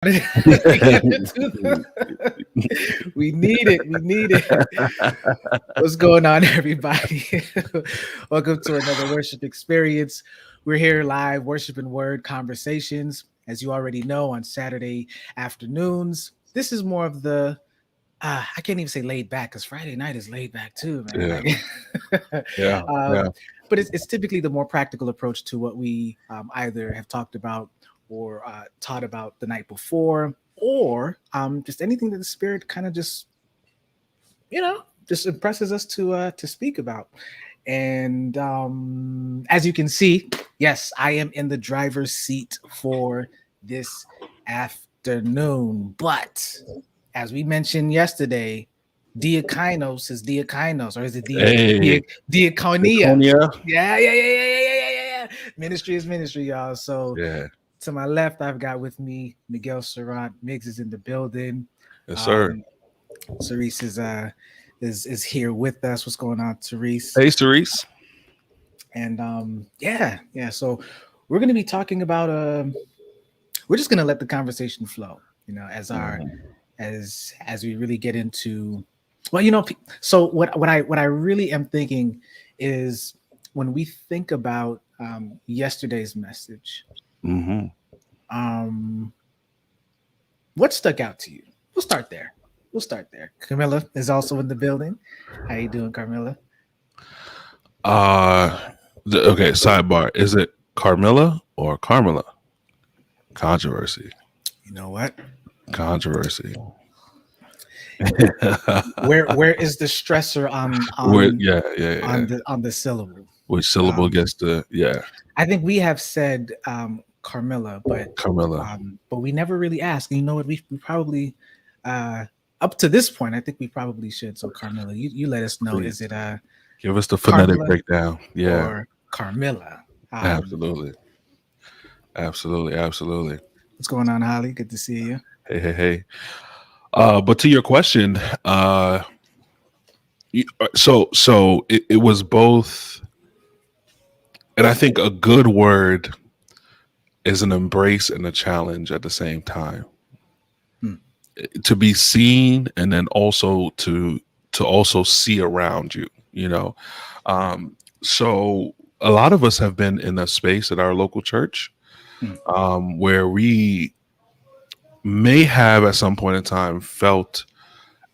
We need it. We need it. What's going on, everybody? Welcome to another worship experience. We're here live, worship and word conversations, as you already know, on Saturday afternoons. This is more of the I can't even say laid back because Friday night is laid back too, man. Yeah. Like, Yeah. but it's typically the more practical approach to what we either have talked about or taught about the night before, or just anything that the Spirit kind of just impresses us to speak about. And as you can see, yes, I am in the driver's seat for this afternoon. But as we mentioned yesterday, diakinos is diakinos, or is it Hey. diaconia? Laconia. Yeah. Ministry is ministry, y'all. So Yeah. to my left, I've got with me Miguel Serrant. Miggs is in the building. Yes, sir. Cerise is here with us. What's going on, Cerise? Hey, Cerise. And yeah. So we're gonna be talking about we're just gonna let the conversation flow, as our as we really get into so what I really am thinking is when we think about yesterday's message, Mm-hmm. what stuck out to you? We'll start there. Carmilla is also in the building. How you doing, Carmilla? Okay, sidebar. Is it Carmilla or Carmela? Controversy. You know what? Controversy. Where is the stressor on on the syllable? Which syllable gets the I think we have said Carmilla, but Carmilla. but we never really asked. You know what? We probably up to this point, I think we probably should. So Carmilla, you let us know. Please. Is it Give us the phonetic Carmilla breakdown. Yeah. or Carmilla? Absolutely. What's going on, Holly? Good to see you. Hey. But to your question, so it was both, and I think a good word is an embrace and a challenge at the same time. To be seen, and then also to also see around you. So a lot of us have been in a space at our local church where we may have at some point in time felt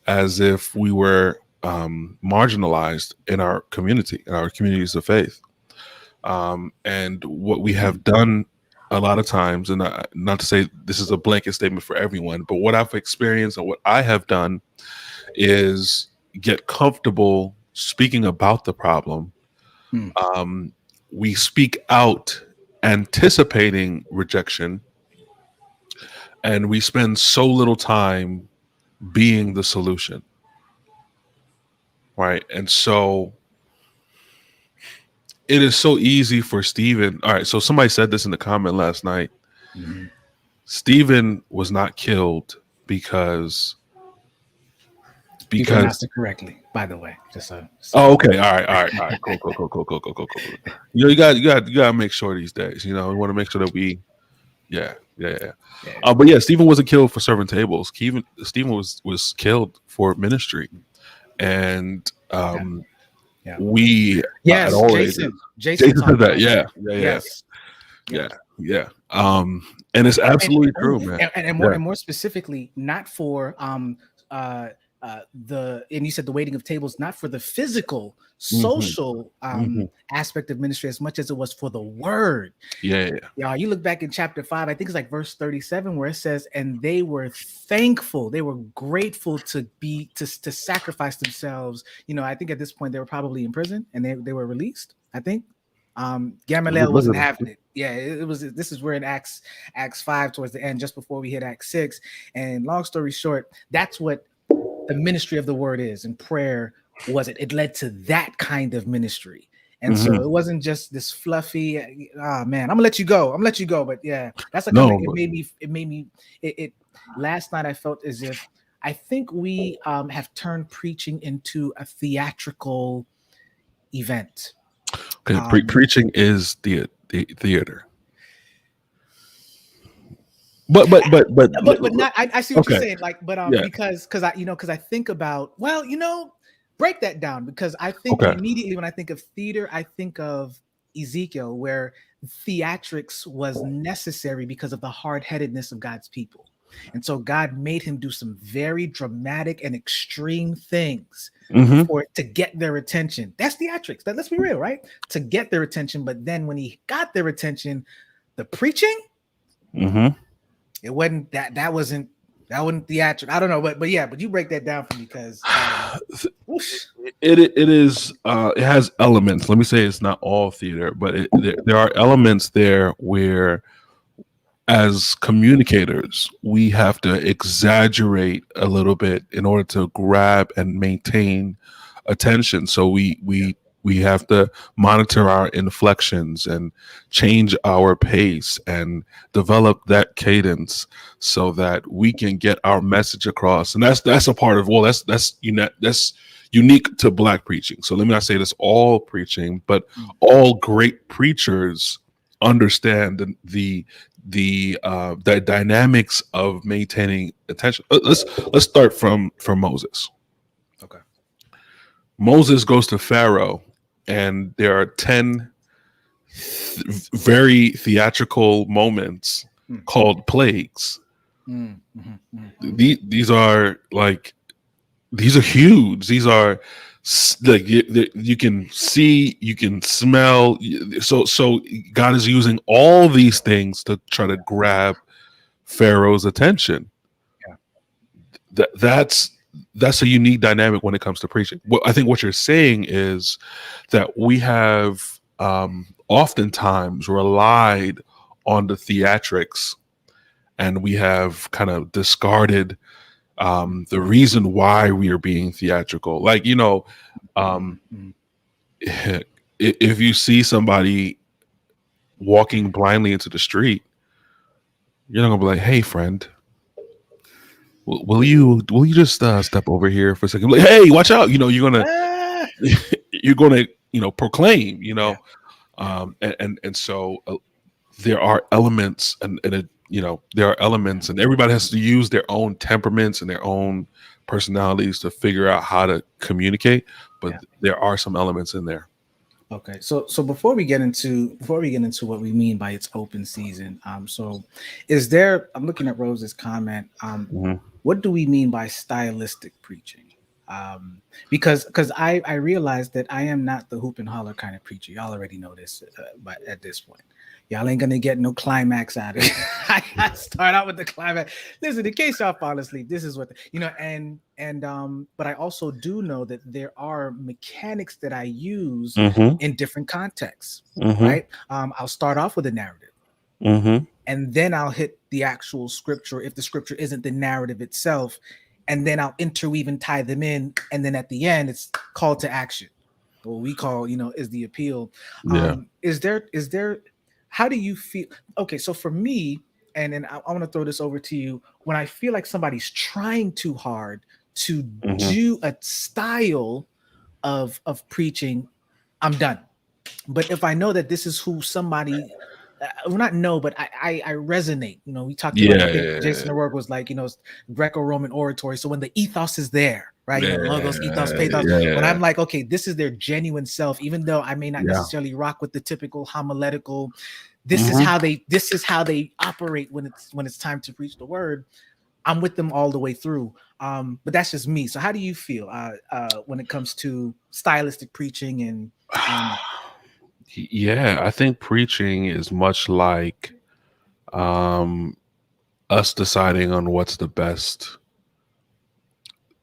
as if we were marginalized in our community, in our communities of faith. And what we have done a lot of times, and not to say this is a blanket statement for everyone, but what I've experienced and what I have done is get comfortable speaking about the problem. We speak out anticipating rejection, and we spend so little time being the solution. Right. And so it is so easy for Stephen. All right. So somebody said this in the comment last night. Stephen was not killed because you pronounced it correctly, by the way. Oh, okay. All right. Cool. You got to make sure these days. We want to make sure that we. Yeah. But yeah, Stephen wasn't killed for serving tables. Stephen was killed for ministry, and we yes, at all Jason said that. Yeah. And it's absolutely true, man. And more specifically, not for and you said the waiting of tables, not for the physical, social aspect of ministry as much as it was for the word. Yeah. You look back in chapter 5, I think it's like verse 37, where it says, and they were thankful, they were grateful to sacrifice themselves. I think at this point they were probably in prison and they were released. I think Gamaliel wasn't having it. Yeah, it was. This is where in Acts 5 towards the end, just before we hit Acts 6. And long story short, that's what the ministry of the word is, and prayer was it led to that kind of ministry. And so it wasn't just this fluffy man, I'm gonna let you go, but yeah, that's like it made me last night I felt as if I think we have turned preaching into a theatrical event. Preaching is the theater. But not. I see what you're okay. saying. Like, but Yeah. because I think about, well, break that down, because I think Okay. immediately when I think of theater, I think of Ezekiel, where theatrics was necessary because of the hard-headedness of God's people. And so God made him do some very dramatic and extreme things Mm-hmm. to get their attention. That's theatrics. Let's be real, right? To get their attention. But then when he got their attention, the preaching, Mm-hmm. it wasn't that wasn't theatric. I don't know, but you break that down for me, because it is it has elements. Let me say it's not all theater, but there are elements there where, as communicators, we have to exaggerate a little bit in order to grab and maintain attention. So we have to monitor our inflections and change our pace and develop that cadence so that we can get our message across. And that's a part of, well, that's unique to Black preaching. So let me not say this all preaching, but all great preachers understand the dynamics of maintaining attention. Let's start from Moses. Okay. Moses goes to Pharaoh, and there are 10 very theatrical moments called plagues. These are huge. These are like you can see, you can smell. So God is using all these things to try to grab Pharaoh's attention. Yeah. That's a unique dynamic when it comes to preaching. I think what you're saying is that we have oftentimes relied on the theatrics, and we have kind of discarded the reason why we are being theatrical. Like, if you see somebody walking blindly into the street, you're not gonna be like, "Hey, friend, will you just step over here for a second?" Like, "Hey, watch out!" You're gonna proclaim. And so there are elements, and there are elements, and everybody has to use their own temperaments and their own personalities to figure out how to communicate. But there are some elements in there. Okay, so before we get into what we mean by its open season, so is there? I'm looking at Rose's comment. What do we mean by stylistic preaching? Because I realize that I am not the hoop and holler kind of preacher. Y'all already know this, but at this point, y'all ain't gonna get no climax out of it. I start out with the climax. Listen, in case y'all fall asleep, this is what but I also do know that there are mechanics that I use in different contexts. Right? I'll start off with a narrative, and then I'll hit the actual scripture if the scripture isn't the narrative itself, and then I'll interweave and tie them in, and then at the end it's call to action. What we call, is the appeal. Is there how do you feel? Okay, so for me, and I want to throw this over to you, when I feel like somebody's trying too hard to do a style of preaching, I'm done. But if I know that this is who somebody, well, not know, but I resonate. We talked about, I think Jason O'Rourke was like, Greco-Roman oratory. So when the ethos is there, right? Logos, ethos, pathos. When I'm like, okay, this is their genuine self, even though I may not necessarily rock with the typical homiletical. This is how they operate when it's time to preach the word. I'm with them all the way through. But that's just me. So how do you feel when it comes to stylistic preaching and Yeah, I think preaching is much like us deciding on what's the best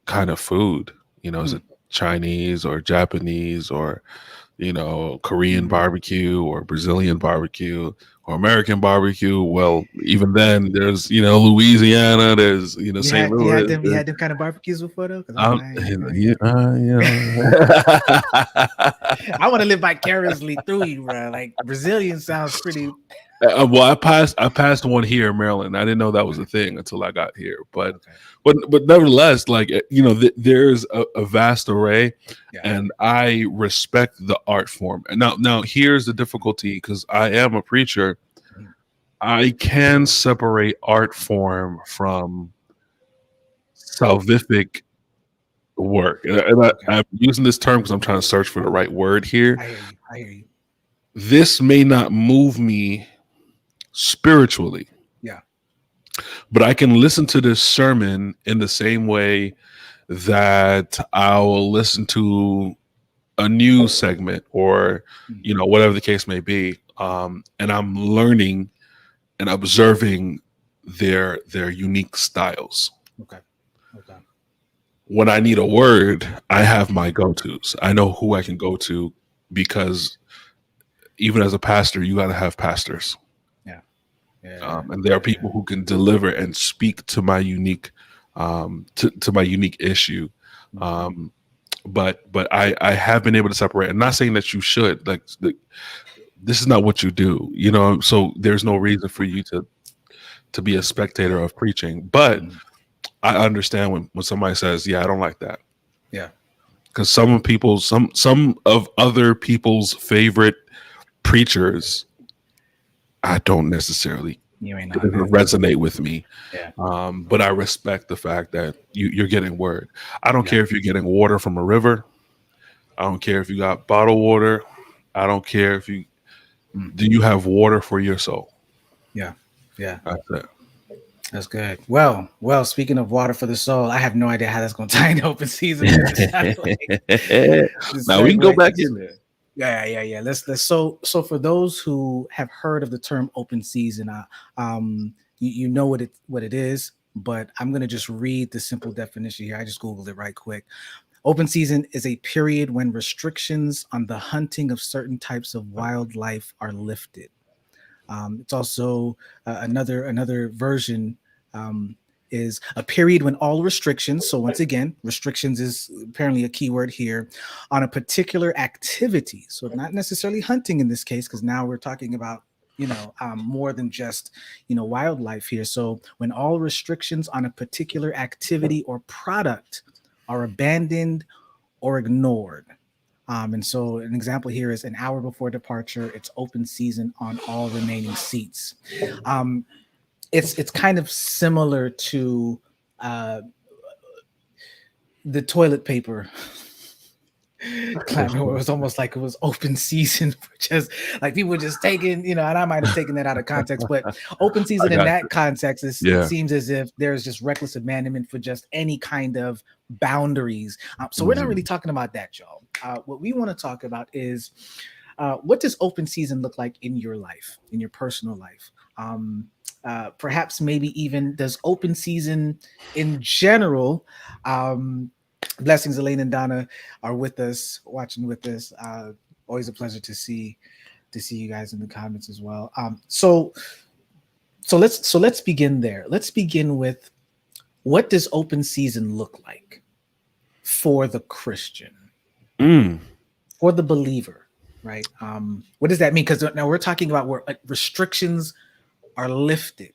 kind of food. Is it Chinese or Japanese or Korean barbecue or Brazilian barbecue or American barbecue? Well, even then, there's Louisiana, there's St. Louis. You had them kind of barbecues before though? I want to live vicariously through you, bro. Like Brazilian sounds pretty. Well, I passed one here in Maryland. I didn't know that was a thing until I got here. But nevertheless, like there's a vast array, and I respect the art form. And now here's the difficulty, because I am a preacher. I can separate art form from salvific work. And Okay. I'm using this term because I'm trying to search for the right word here. I hear you. I hear you. This may not move me spiritually, Yeah. but I can listen to this sermon in the same way that I'll listen to a news segment or, whatever the case may be. And I'm learning and observing their unique styles. Okay. Okay. When I need a word, I have my go-tos. I know who I can go to because even as a pastor, you got to have pastors. Yeah. Yeah. And there are people who can deliver and speak to my unique, to my unique issue. But I have been able to separate. I'm not saying that you should. This is not what you do, So there's no reason for you to be a spectator of preaching. But I understand when somebody says, "Yeah, I don't like that." Yeah. Because some of other people's favorite preachers, I don't necessarily resonate with me. Yeah. But I respect the fact that you're getting word. I don't care if you're getting water from a river. I don't care if you got bottled water. I don't care if you do you have water for your soul. Yeah. Yeah. That's it. That's good. Well, speaking of water for the soul, I have no idea how that's going to tie into open season. Now we can go back in there. Yeah. Let's so for those who have heard of the term open season, you know what it is, but I'm going to just read the simple definition here. I just Googled it right quick. Open season is a period when restrictions on the hunting of certain types of wildlife are lifted. It's also another version is a period when all restrictions. So once again, restrictions is apparently a key word here on a particular activity. So not necessarily hunting in this case, because now we're talking about more than just wildlife here. So when all restrictions on a particular activity or product are abandoned or ignored. And so an example here is an hour before departure, it's open season on all remaining seats. It's kind of similar to the toilet paper. It was almost like it was open season for just like people just taking, and I might have taken that out of context, but open season in that context it seems as if there's just reckless abandonment for just any kind of boundaries. So we're not really talking about that, y'all. What we want to talk about is what does open season look like in your life, in your personal life? Perhaps maybe even does open season in general, blessings, Elaine and Donna are with us, watching with us. Always a pleasure to see you guys in the comments as well. So let's begin there. Let's begin with what does open season look like for the Christian, for the believer, right? What does that mean? Because now we're talking about where restrictions are lifted.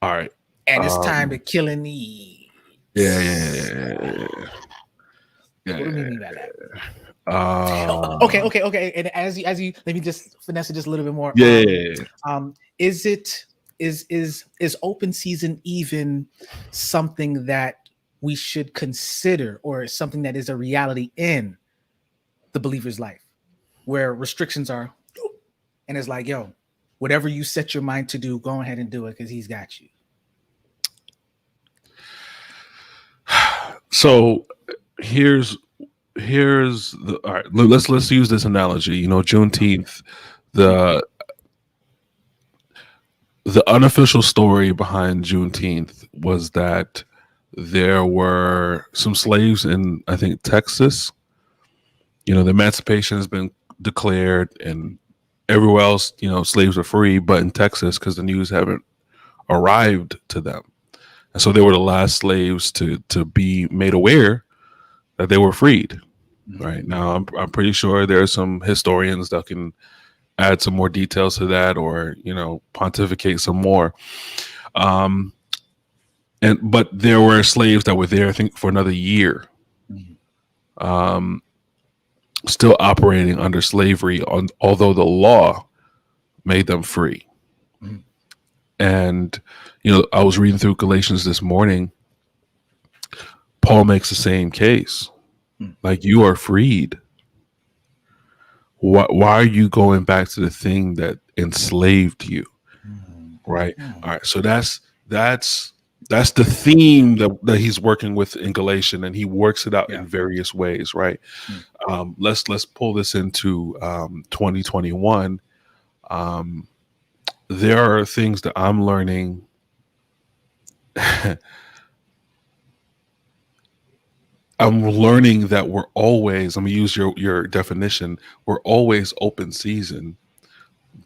All right. And it's time to kill and eat. Yeah. What do we mean by that? Okay. And as you let me just finesse it just a little bit more. Is open season even something that we should consider, or something that is a reality in the believer's life, where restrictions are, and it's like, yo, whatever you set your mind to do, go ahead and do it because he's got you. So here's the all right. Let's use this analogy. Juneteenth, the unofficial story behind Juneteenth was that there were some slaves in, I think, Texas. The emancipation has been declared, and everywhere else, slaves are free, but in Texas, because the news haven't arrived to them. And so they were the last slaves to be made aware that they were freed. Right now, I'm pretty sure there are some historians that can add some more details to that, or pontificate some more. But there were slaves that were there, I think, for another year, still operating under slavery. Although the law made them free. Mhm. And, I was reading through Galatians this morning. Paul makes the same case. Mm. Like, you are freed. Why are you going back to the thing that enslaved you? Right. All right. So that's the theme that he's working with in Galatians, and he works it out in various ways. Right. Let's pull this into 2021. There are things that I'm learning. I'm learning that we're always, I'm going to use your definition, we're always open season,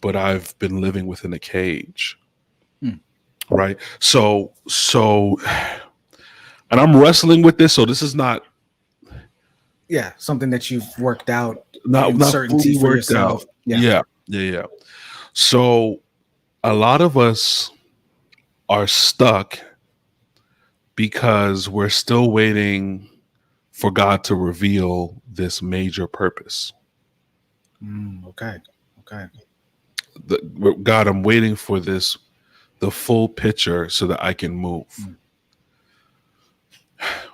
but I've been living within a cage. Right. So, and I'm wrestling with this. So this is not. Yeah. Something that you've worked out. Not certainty for yourself. Out. Yeah. So a lot of us are stuck because we're still waiting for God to reveal this major purpose. Okay. God, I'm waiting for the full picture so that I can move.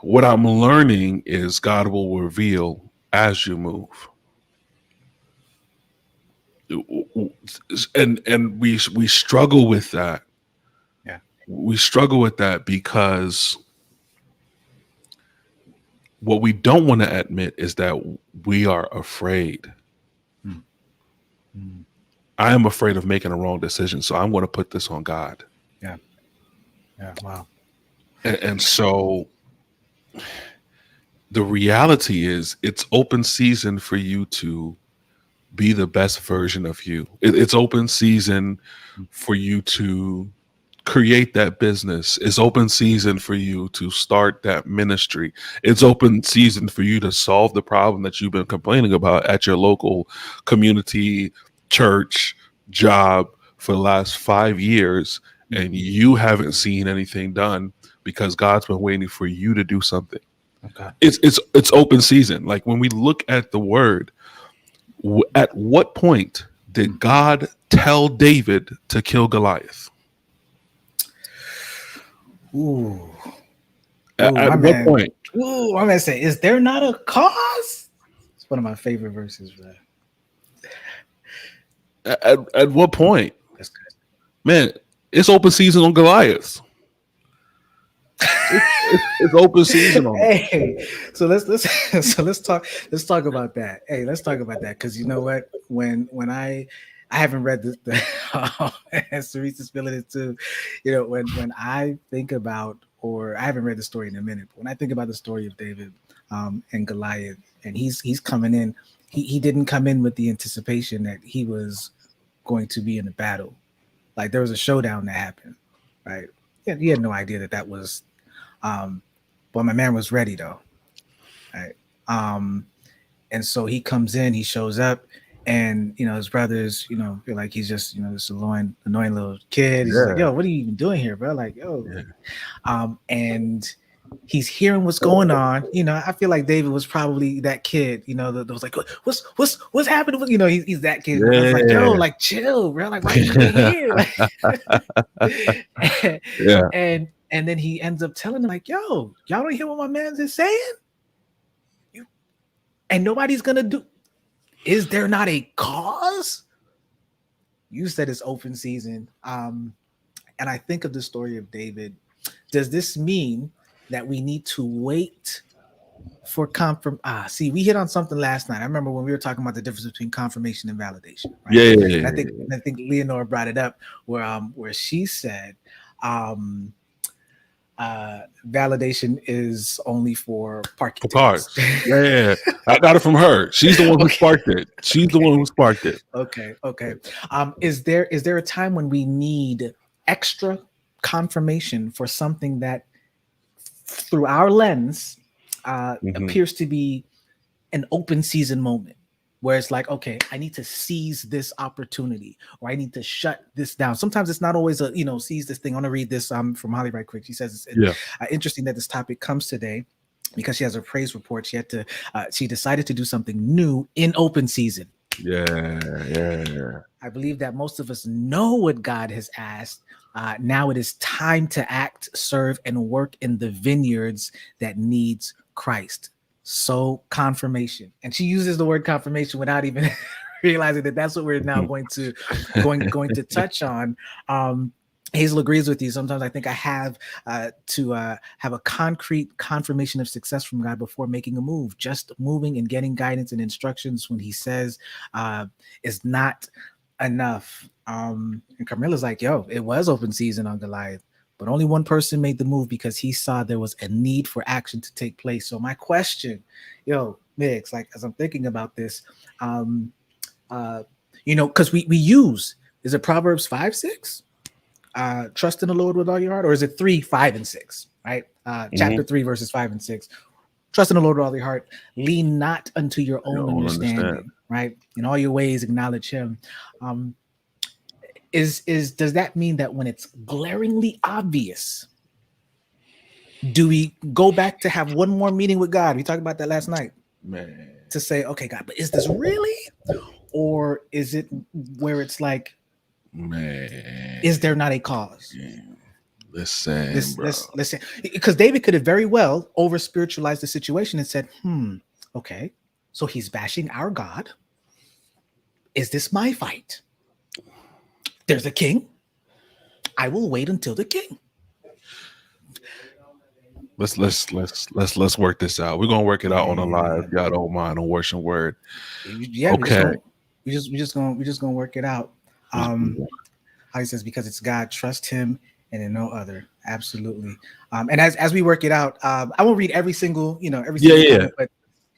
What I'm learning is God will reveal as you move. And we struggle with that. Yeah. We struggle with that because what we don't want to admit is that we are afraid. I am afraid of making a wrong decision, so I'm going to put this on God. Yeah. Wow. And so the reality is it's open season for you to be the best version of you. It's open season for you to create that business. It's open season for you to start that ministry. It's open season for you to solve the problem that you've been complaining about at your local community, church, job for the last 5 years, and you haven't seen anything done because God's been waiting for you to do something. Okay. It's open season. Like when we look at the word, at what point did God tell David to kill Goliath? Ooh. At what point? Ooh, I'm gonna say, is there not a cause? It's one of my favorite verses, bro. At what point? That's good. Man, it's open season on Goliath. It's open season on. Hey, so let's talk about that. Hey, let's talk about that because you know what? When I haven't read the and Cerise is spilling it too. When I think about, or I haven't read the story in a minute, but when I think about the story of David and Goliath, and he's coming in, he didn't come in with the anticipation that he was going to be in a battle. Like there was a showdown that happened, right? He had no idea that was. But my man was ready though, right? And so he comes in, he shows up, and his brothers, feel like he's just this annoying little kid. He's like, yo, what are you even doing here, bro? Like, yo, and he's hearing what's going on. I feel like David was probably that kid, that was like, what's happening? He's that kid. It's like, yo, like chill, bro. Like, why are you here? And then he ends up telling them, like, yo, y'all don't hear what my man's is saying? And nobody's gonna do. Is there not a cause? You said it's open season. And I think of the story of David. Does this mean that we need to wait for confirmation? See, we hit on something last night. I remember when we were talking about the difference between confirmation and validation. Right? Yeah. And I think Leonora brought it up where she said, validation is only for parking cars. Yeah, I got it from her. She's the one who sparked it. Okay. Is there a time when we need extra confirmation for something that through our lens appears to be an open season moment, where it's like, okay, I need to seize this opportunity, or I need to shut this down? Sometimes it's not always a, seize this thing. I want to read this from Holly right quick. She says it's interesting that this topic comes today because she has a praise report. She decided to do something new in open season. Yeah. I believe that most of us know what God has asked. Now it is time to act, serve, and work in the vineyards that needs Christ. So confirmation, and she uses the word confirmation without even realizing that that's what we're now going to touch on. Hazel agrees with you. Sometimes I think I have to have a concrete confirmation of success from God before making a move. Just moving and getting guidance and instructions when He says is not enough. And Carmilla's like, yo, it was open season on Goliath, but only one person made the move because he saw there was a need for action to take place. So my question, Migs, like as I'm thinking about this, because we use, is it Proverbs 5:6? Trust in the Lord with all your heart, or is it 3, 5, and 6? Right? Chapter 3, verses 5 and 6. Trust in the Lord with all your heart. Lean not unto your own understanding. Right? In all your ways, acknowledge Him. Does that mean that when it's glaringly obvious, do we go back to have one more meeting with God? We talked about that last night. Man. To say, okay, God, but is this really? Or is it where it's like, man, is there not a cause? Listen, listen, because David could have very well over spiritualized the situation and said, okay, so he's bashing our God. Is this my fight? There's a king. I will wait until the king. Let's work this out. We're gonna work it out on the live. Y'all don't mind on Worship Word. Yeah, okay. We just gonna work it out. How he says, because it's God, trust Him and in no other. Absolutely. And as we work it out, I won't read every single comment, but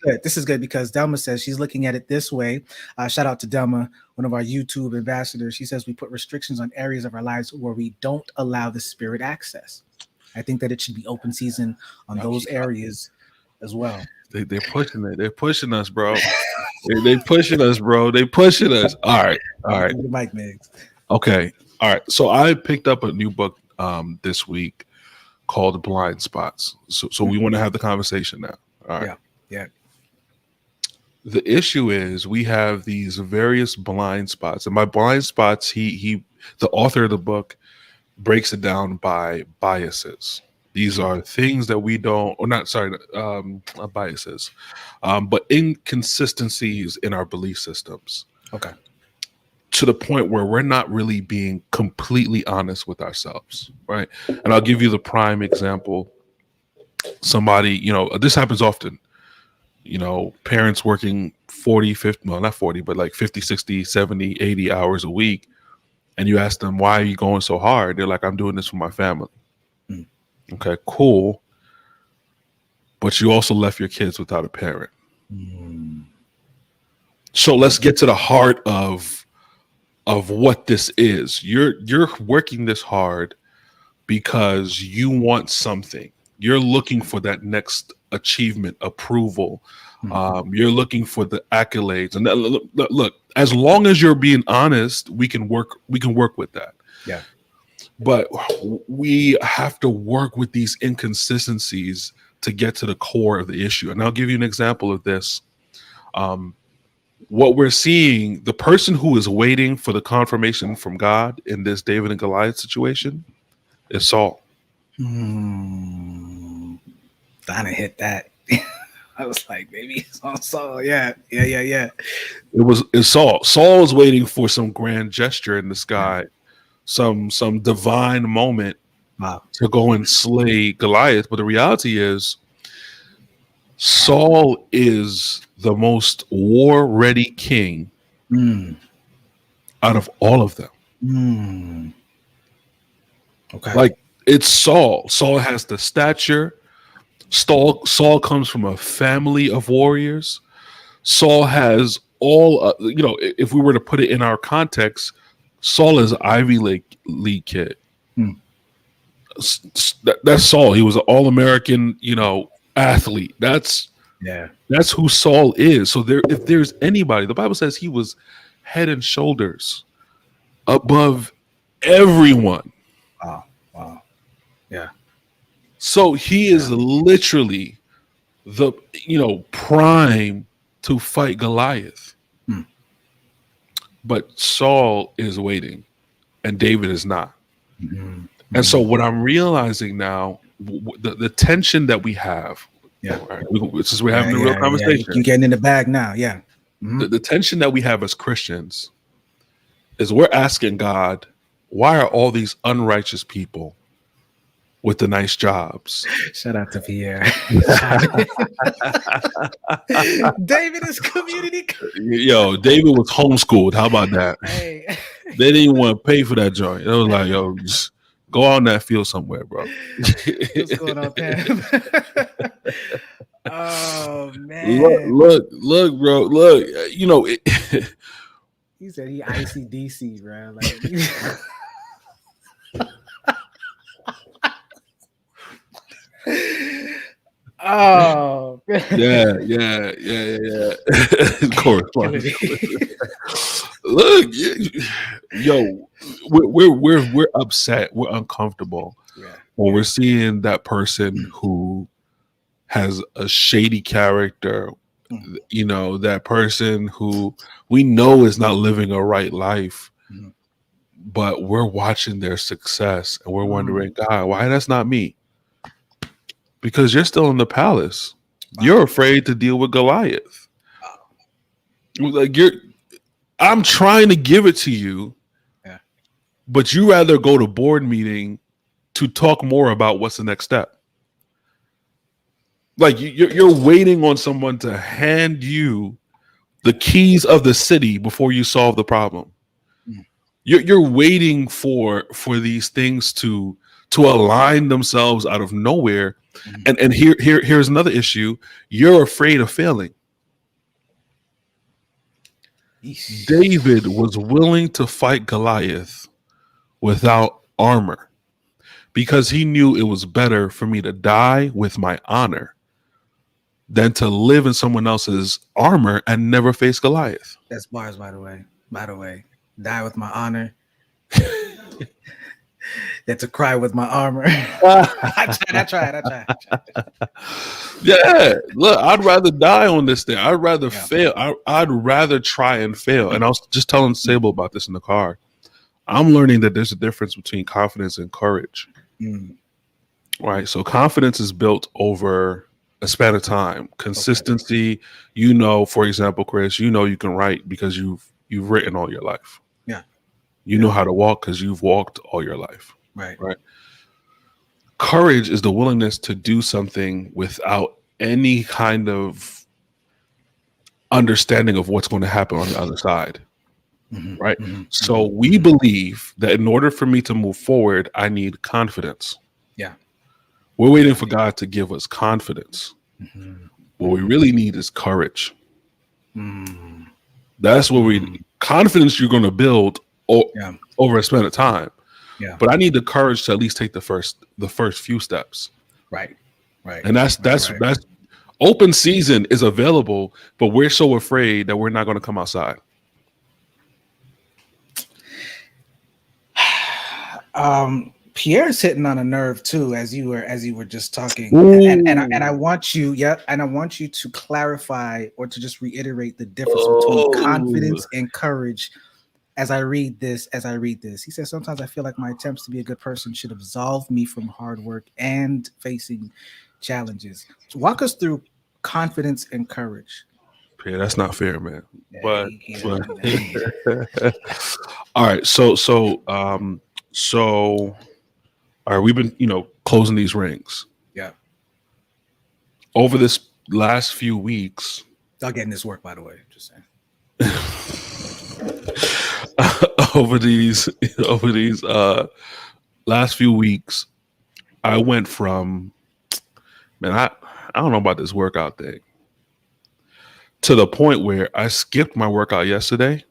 good. This is good because Delma says she's looking at it this way. Shout out to Delma, one of our YouTube ambassadors. She says we put restrictions on areas of our lives where we don't allow the Spirit access. I think that it should be open season on those areas as well. They're pushing it. They're pushing us, bro. They pushing us, bro. They pushing us. All right. Mike Miggs. Okay. All right. So I picked up a new book this week called Blind Spots. So we want to have the conversation now. All right. Yeah. The issue is we have these various blind spots, and by blind spots, the author of the book breaks it down by biases. These are things that we don't, or not biases, but inconsistencies in our belief systems. Okay. To the point where we're not really being completely honest with ourselves, right? And I'll give you the prime example. Somebody, this happens often. Parents working 40, 50, well, not 40, but like 50, 60, 70, 80 hours a week. And you ask them, why are you going so hard? They're like, I'm doing this for my family. Okay, cool. But you also left your kids without a parent. So let's get to the heart of what this is. You're working this hard because you want something. You're looking for that next achievement, approval. You're looking for the accolades. And look, as long as you're being honest, we can work with that. Yeah. But we have to work with these inconsistencies to get to the core of the issue. And I'll give you an example of this. What we're seeing, the person who is waiting for the confirmation from God in this David and Goliath situation is Saul. Donna hit that. I was like, maybe it's on Saul. Yeah. It's Saul. Saul is waiting for some grand gesture in the sky, some divine moment to go and slay Goliath. But the reality is, Saul is the most war-ready king out of all of them. Okay. Like, it's Saul. Saul has the stature. Saul comes from a family of warriors. Saul has all, if we were to put it in our context, Saul is an Ivy League kid. That's Saul. He was an All-American, athlete. That's who Saul is. So if there's anybody, the Bible says he was head and shoulders above everyone. Wow. Yeah. So he is literally the prime to fight Goliath. but Saul is waiting and David is not. Mhm. And so what I'm realizing now, the tension that we have, Yeah. right, since we're having a real conversation, You getting in the bag now. Yeah. Mhm. the tension that we have as Christians is we're asking God, why are all these unrighteous people with the nice jobs? Shout out to Pierre. David is community. Yo, David was homeschooled. How about that? Hey. They didn't even want to pay for that joint. It was like, yo, just go out in that field somewhere, bro. What's going on, Pam? Oh man. Look, bro. Look, you know, He said he ICDC, bro. Like, oh, yeah. Correspondent. Look, yo, we're upset. We're uncomfortable when we're seeing that person who has a shady character. You know, that person who we know is not living a right life, but we're watching their success and we're wondering, God, why that's not me? Because you're still in the palace. You're afraid to deal with Goliath. Like I'm trying to give it to you, but you rather go to board meeting to talk more about what's the next step. Like you're waiting on someone to hand you the keys of the city before you solve the problem. You're waiting for these things to align themselves out of nowhere. And here's another issue. You're afraid of failing. David was willing to fight Goliath without armor because he knew it was better for me to die with my honor than to live in someone else's armor and never face Goliath. That's bars, by the way. Die with my honor. Than to cry with my armor. I tried. Yeah, look, I'd rather die on this thing. I'd rather fail. I'd rather try and fail. And I was just telling Sable about this in the car. I'm learning that there's a difference between confidence and courage. Right. So confidence is built over a span of time. Consistency, you know, for example, Chris, you know you can write because you've written all your life. Yeah. You know how to walk because you've walked all your life. Right. Courage is the willingness to do something without any kind of understanding of what's going to happen on the other side. Right. So we believe that in order for me to move forward, I need confidence. Yeah. We're waiting for God to give us confidence. What we really need is courage. That's what confidence you're going to build over a span of time. Yeah. But I need the courage to at least take the first few steps. Right. And that's open season is available, but we're so afraid that we're not going to come outside. Pierre's hitting on a nerve too, as you were just talking, and I want you, and I want you to clarify or to just reiterate the difference between confidence and courage. As I read this, he says, sometimes I feel like my attempts to be a good person should absolve me from hard work and facing challenges. So walk us through confidence and courage. Yeah, that's not fair, man. But all right, so all right, we've been, closing these rings. Yeah. Over this last few weeks. Y'all getting this work, by the way. Just saying. over these last few weeks, I went from, man, I don't know about this workout thing, to the point where I skipped my workout yesterday.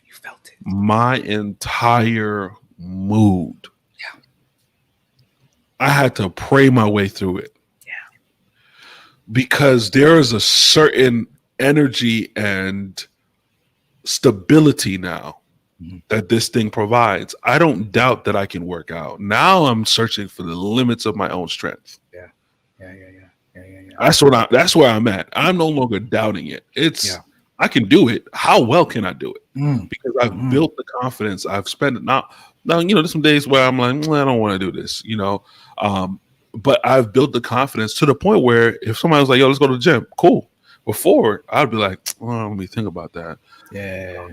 You felt it. My entire mood. Yeah. I had to pray my way through it. Yeah. Because there is a certain energy and stability now that this thing provides. I don't doubt that I can work out. Now I'm searching for the limits of my own strength. Yeah. That's where I'm at. I'm no longer doubting it. It's I can do it. How well can I do it? Mm. Because I've built the confidence. I've spent it now. There's some days where I'm like, I don't want to do this, but I've built the confidence to the point where if somebody was like, yo, let's go to the gym, cool. Before, I'd be like, let me think about that. Yeah.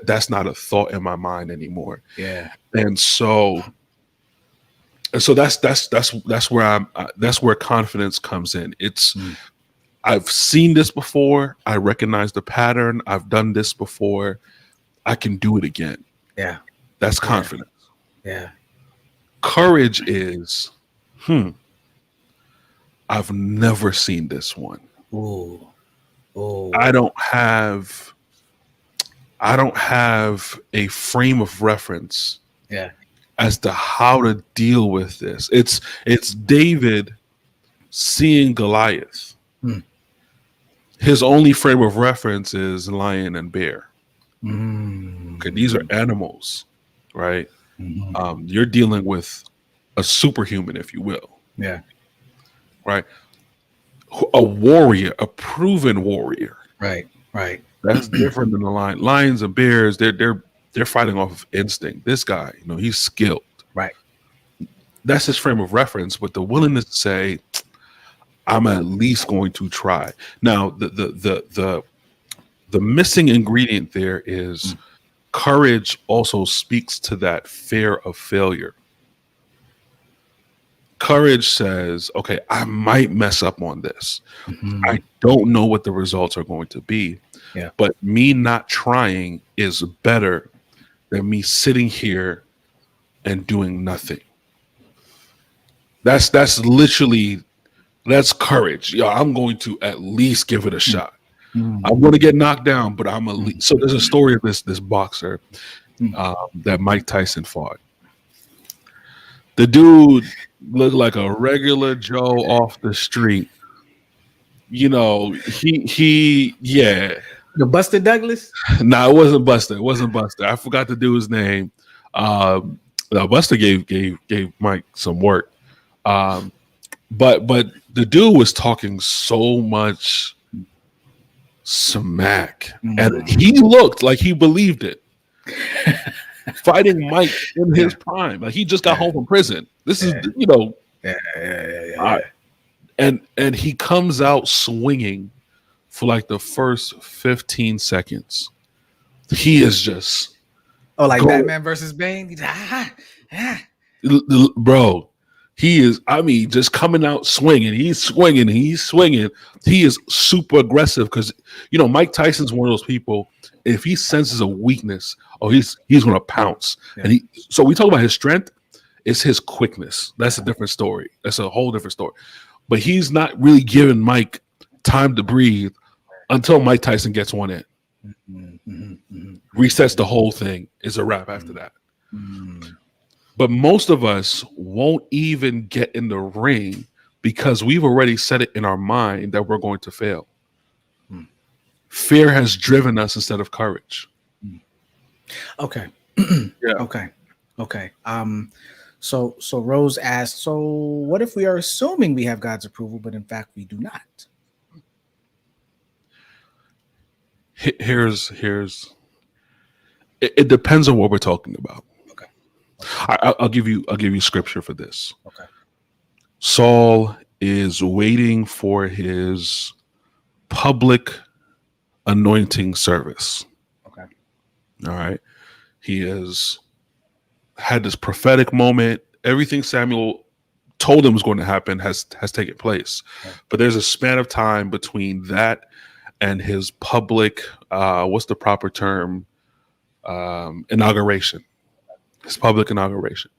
That's not a thought in my mind anymore. Yeah. And so that's where confidence comes in. It's I've seen this before. I recognize the pattern. I've done this before. I can do it again. Yeah. That's confidence. Yeah. Courage is, I've never seen this one. Ooh. I don't have a frame of reference as to how to deal with this. It's David seeing Goliath. His only frame of reference is lion and bear. Okay, these are animals, right? You're dealing with a superhuman, if you will. Yeah. Right. A warrior, a proven warrior. Right. That's different than the lion. Lions and bears, they're fighting off of instinct. This guy, he's skilled. Right. That's his frame of reference, but the willingness to say, I'm at least going to try. Now, the missing ingredient there is courage also speaks to that fear of failure. Courage says, okay, I might mess up on this. I don't know what the results are going to be. Yeah. But me not trying is better than me sitting here and doing nothing. That's courage. I'm going to at least give it a shot. I'm going to get knocked down, but I'm at least. So there's a story of this boxer that Mike Tyson fought. The dude looked like a regular Joe off the street. He The Buster Douglas? No, it wasn't Buster. I forgot the dude's name. Buster gave Mike some work. But the dude was talking so much smack, and he looked like he believed it. Fighting Mike in his prime, like he just got home from prison. This is, and he comes out swinging for like the first 15 seconds. He is just like Batman versus Bane. He's bro. He is, just coming out swinging. He's swinging. He is super aggressive because, Mike Tyson's one of those people, if he senses a weakness, he's going to pounce. Yeah. And so we talk about his strength, it's his quickness. That's a different story. That's a whole different story. But he's not really giving Mike time to breathe until Mike Tyson gets one in. Resets the whole thing. It's a wrap after that. But most of us won't even get in the ring because we've already set it in our mind that we're going to fail. Fear has driven us instead of courage. Okay. Yeah. Okay. So Rose asked, so what if we are assuming we have God's approval, but in fact we do not? Here's it depends on what we're talking about. I'll give you scripture for this. Okay. Saul is waiting for his public anointing service. Okay. All right. He has had this prophetic moment. Everything Samuel told him was going to happen has taken place. Okay. But there's a span of time between that and his public, what's the proper term? Inauguration. His public inauguration.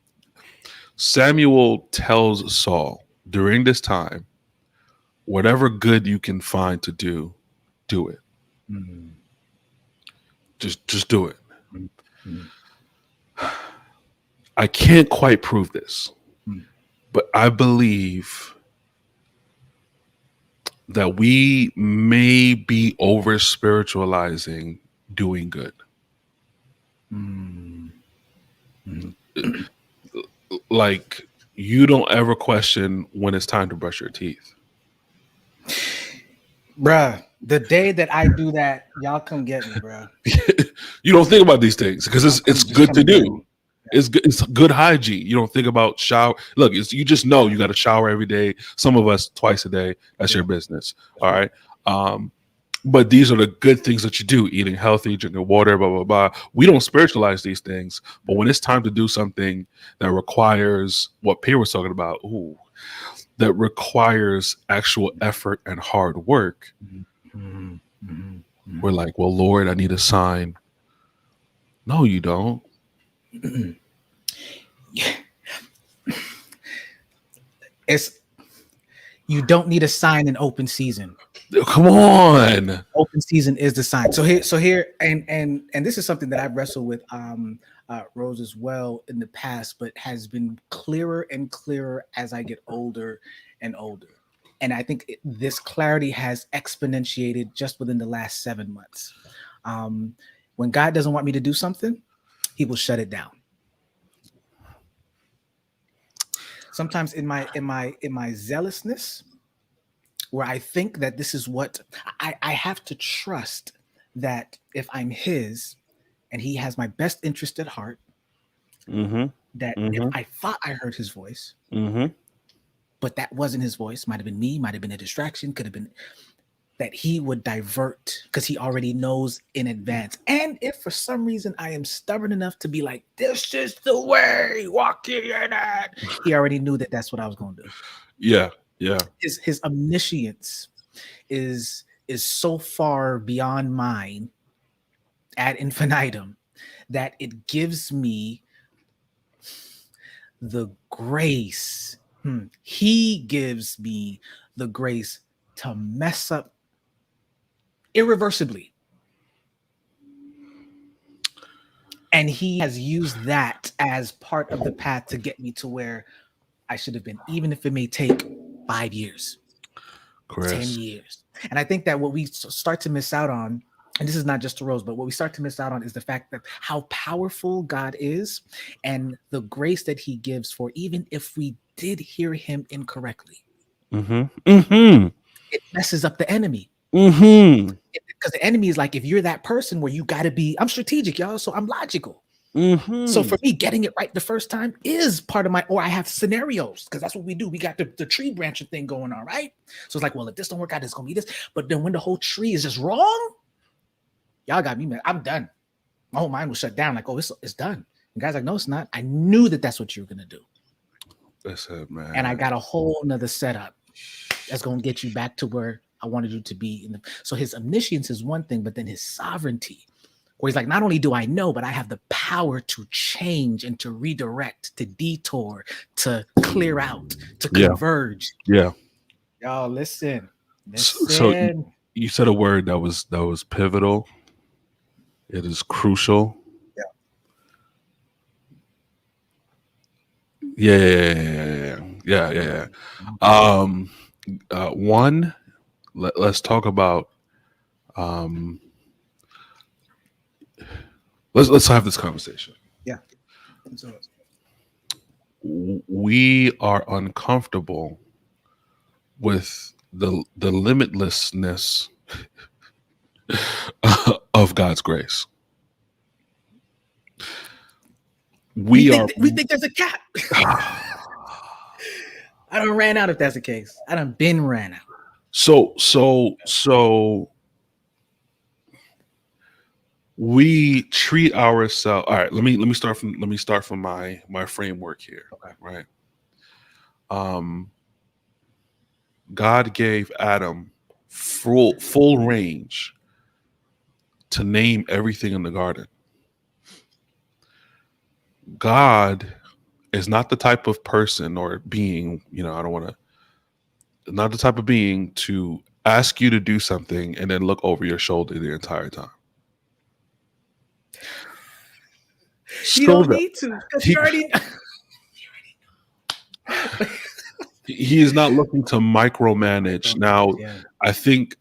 Samuel tells Saul, during this time, whatever good you can find to do it. Just do it. I can't quite prove this, but I believe that we may be over spiritualizing doing good. Like, you don't ever question when it's time to brush your teeth. Bruh, The day that I do that, y'all come get me, bro. You don't think about these things because it's Just good come to and get do. me. It's good hygiene. You don't think about shower. Look, you just know you got to shower every day. Some of us twice a day. That's your business. All right. But these are the good things that you do: eating healthy, drinking water, blah blah blah. We don't spiritualize these things, but when it's time to do something that requires what Pierre was talking about, that requires actual effort and hard work, Mhm, mhm, we're like, well, Lord, I need a sign. No, you don't. mhm. It's you don't need a sign in open season. Come on. Open season is the sign. So here, and this is something that I've wrestled with Rose as well in the past, but has been clearer and clearer as I get older and older. And I think this clarity has exponentiated just within the last 7 months. Um, when God doesn't want me to do something, He will shut it down. Sometimes in my zealousness, where I think that this is what I have to trust, that if I'm His and He has my best interest at heart, Mm-hmm. that if Mm-hmm. I thought I heard His voice, Mm-hmm. but that wasn't His voice, might have been me, might have been a distraction, could have been, that He would divert because He already knows in advance. And if for some reason I am stubborn enough to be like, this is the way, walk in it, He already knew that that's what I was going to do. Yeah. Yeah. His omniscience is so far beyond mine ad infinitum that it gives me the grace. He gives me the grace to mess up irreversibly. And He has used that as part of the path to get me to where I should have been, even if it may take 5 years, 10 Chris. years. And I think that what we start to miss out on, and this is not just a Rose, but what we start to miss out on is the fact that how powerful God is and the grace that He gives for even if we did hear Him incorrectly. Mm-hmm. Mm-hmm. It messes up the enemy. Mm-hmm. Because the enemy is like, if you're that person where you got to be, I'm strategic, y'all, so I'm logical. So Mm-hmm. for me, getting it right the first time is part of my, or I have scenarios, because that's what we do. We got the tree branching thing going on, right? So it's like, well, if this don't work out, it's gonna be this. But then when the whole tree is just wrong, y'all got me, man. I'm done. My whole mind was shut down. Like, oh, it's done. And guys like, no, it's not. I knew that that's what you were gonna do, That's it, man. and I got a whole nother setup that's gonna get you back to where I wanted you to be. So His omniscience is one thing, but then His sovereignty, where He's like, not only do I know, but I have the power to change and to redirect, to detour, to clear out, to Yeah. converge. Yeah. Y'all, listen. So you said a word that was pivotal. It is crucial. Yeah. One, let's talk about. Let's have this conversation. Yeah. So, We are uncomfortable with the limitlessness of God's grace. We think there's a cap. I done ran out if that's the case. I done been ran out. So we treat ourselves. All right, let me start from my framework here. Okay. Right. God gave Adam full range to name everything in the garden. God is not the type of person or being, I don't want to, not the type of being to ask you to do something and then look over your shoulder the entire time. You don't need to, because you already. He is not looking to micromanage. Now, I think,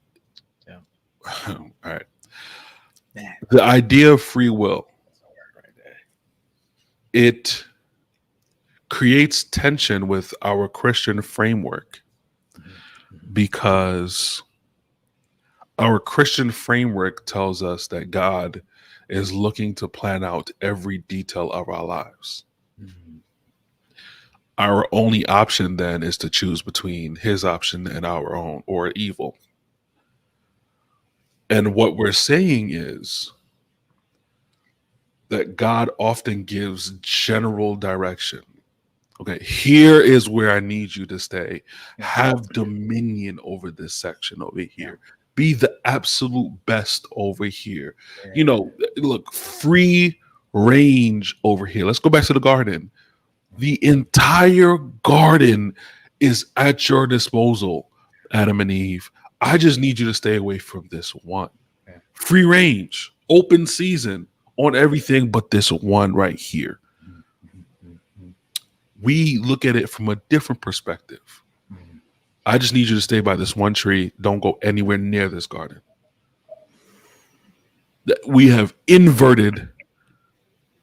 all right, the idea of free will, it creates tension with our Christian framework because our Christian framework tells us that God is looking to plan out every detail of our lives. Mhm. Our only option then is to choose between his option and our own, or evil. And what we're saying is that God often gives general direction. Okay, here is where I need you to stay. Yeah. Have dominion over this section over Yeah. here. Be the absolute best over here. Yeah. You know, look, free range over here. Let's go back to the garden. The entire garden is at your disposal, Adam and Eve. I just need you to stay away from this one. Yeah. Free range, open season on everything but this one right here. Mhm. We look at it from a different perspective. Mhm. I just need you to stay by this one tree. Don't go anywhere near this garden. We have inverted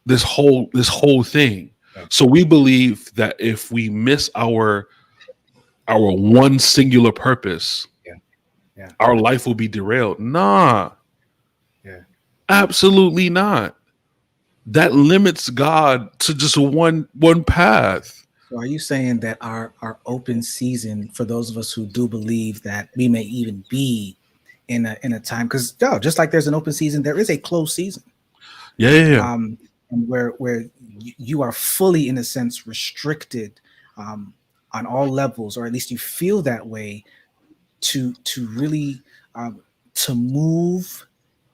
this whole thing. Yeah. So we believe that if we miss our one singular purpose, Yeah. our life will be derailed. Nah, Yeah. absolutely not. That limits God to just one path. So are you saying that our open season, for those of us who do believe that we may even be in a time, because just like there's an open season, there is a closed season. Yeah. And where you are fully, in a sense, restricted on all levels, or at least you feel that way, to really to move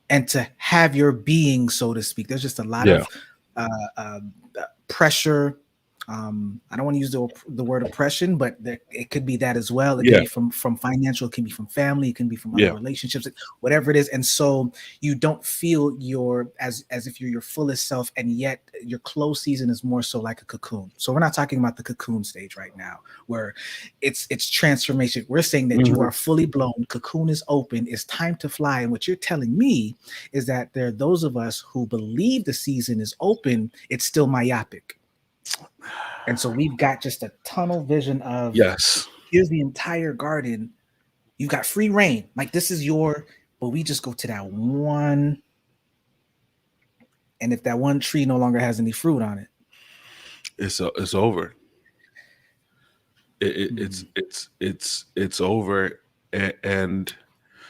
and to have your being, so to speak. There's just a lot Yeah. of pressure. I don't want to use the word oppression, but it could be that as well. It Yeah. can be from financial, it can be from family, it can be from other Yeah. relationships, whatever it is. And so you don't feel as if you're your fullest self, and yet your closed season is more so like a cocoon. So we're not talking about the cocoon stage right now, where it's transformation. We're saying that you Mhm. are fully blown, cocoon is open, it's time to fly. And what you're telling me is that there are those of us who believe the season is open, it's still myopic. And so we've got just a tunnel vision of, Yes. here's the entire garden. You got free reign. Like, this is but we just go to that one. And if that one tree no longer has any fruit on it, It's over. It's over. And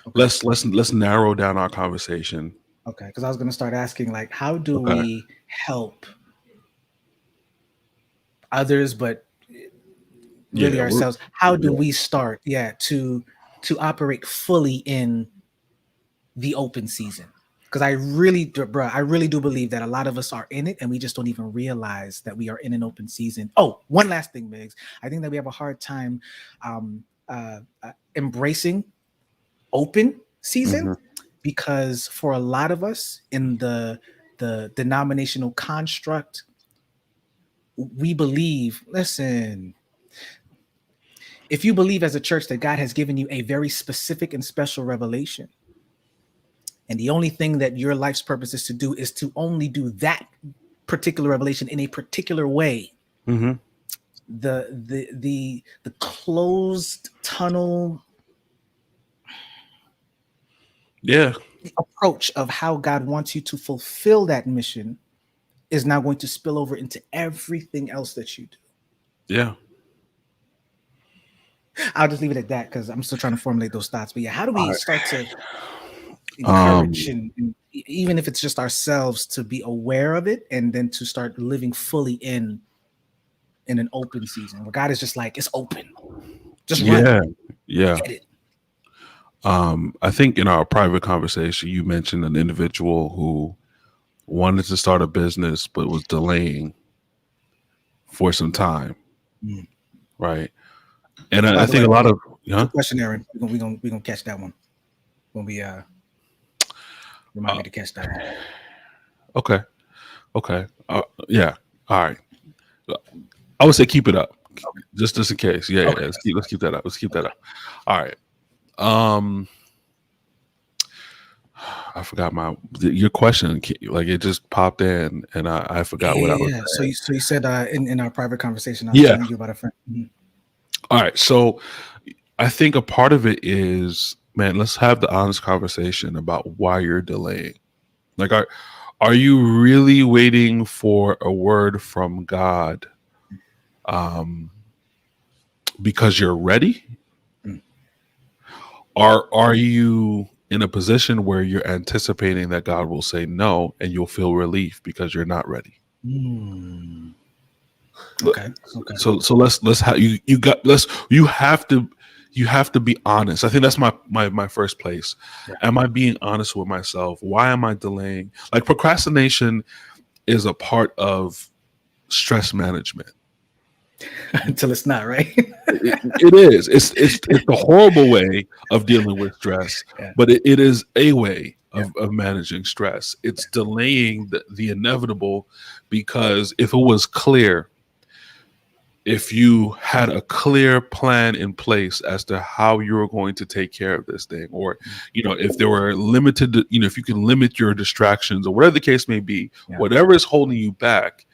okay. let's narrow down our conversation. Okay. Because I was going to start asking, like, how do Okay. we help others, but really ourselves? How do we start to operate fully in the open season? Because I really do believe that a lot of us are in it, and we just don't even realize that we are in an open season. Oh, one last thing, Migs. I think that we have a hard time embracing open season, Mhm. because for a lot of us in the denominational construct, we believe, listen, if you believe as a church that God has given you a very specific and special revelation, and the only thing that your life's purpose is to do is to only do that particular revelation in a particular way, Mhm. the closed tunnel approach of how God wants you to fulfill that mission is now going to spill over into everything else that you do. Yeah. I'll just leave it at that, because I'm still trying to formulate those thoughts. But yeah, how do we start to Um, encourage and even if it's just ourselves, to be aware of it, and then to start living fully in an open season where God is just like, it's open, just run, Yeah. get it. I think in our private conversation, you mentioned an individual who wanted to start a business but was delaying for some time, right? And I think a lot of question, Aaron. We're gonna catch that one when we remind me to catch that one. Okay. Yeah. All right. I would say keep it up, just in case. Yeah. Okay. Let's keep that up. All right. I forgot your question. Like, it just popped in, and I forgot what I was saying. So you said in our private conversation, I was telling you about a friend. All right. So I think a part of it is man, let's have the honest conversation about why you're delaying. Like, are you really waiting for a word from God because you're ready? Mm. Are you in a position where you're anticipating that God will say no and you'll feel relief because you're not ready? Mm. Okay. Okay. So let's have you got let's you have to be honest. I think that's my first place. Yeah. Am I being honest with myself? Why am I delaying? Like, procrastination is a part of stress management. Until it's not, right? It is. It's a horrible way of dealing with stress, Yeah. but it is a way Yeah. of managing stress. It's delaying the inevitable, because if it was clear, if you had a clear plan in place as to how you were going to take care of this thing, or if there were limited, if you can limit your distractions or whatever the case may be, Yeah. whatever is holding you back,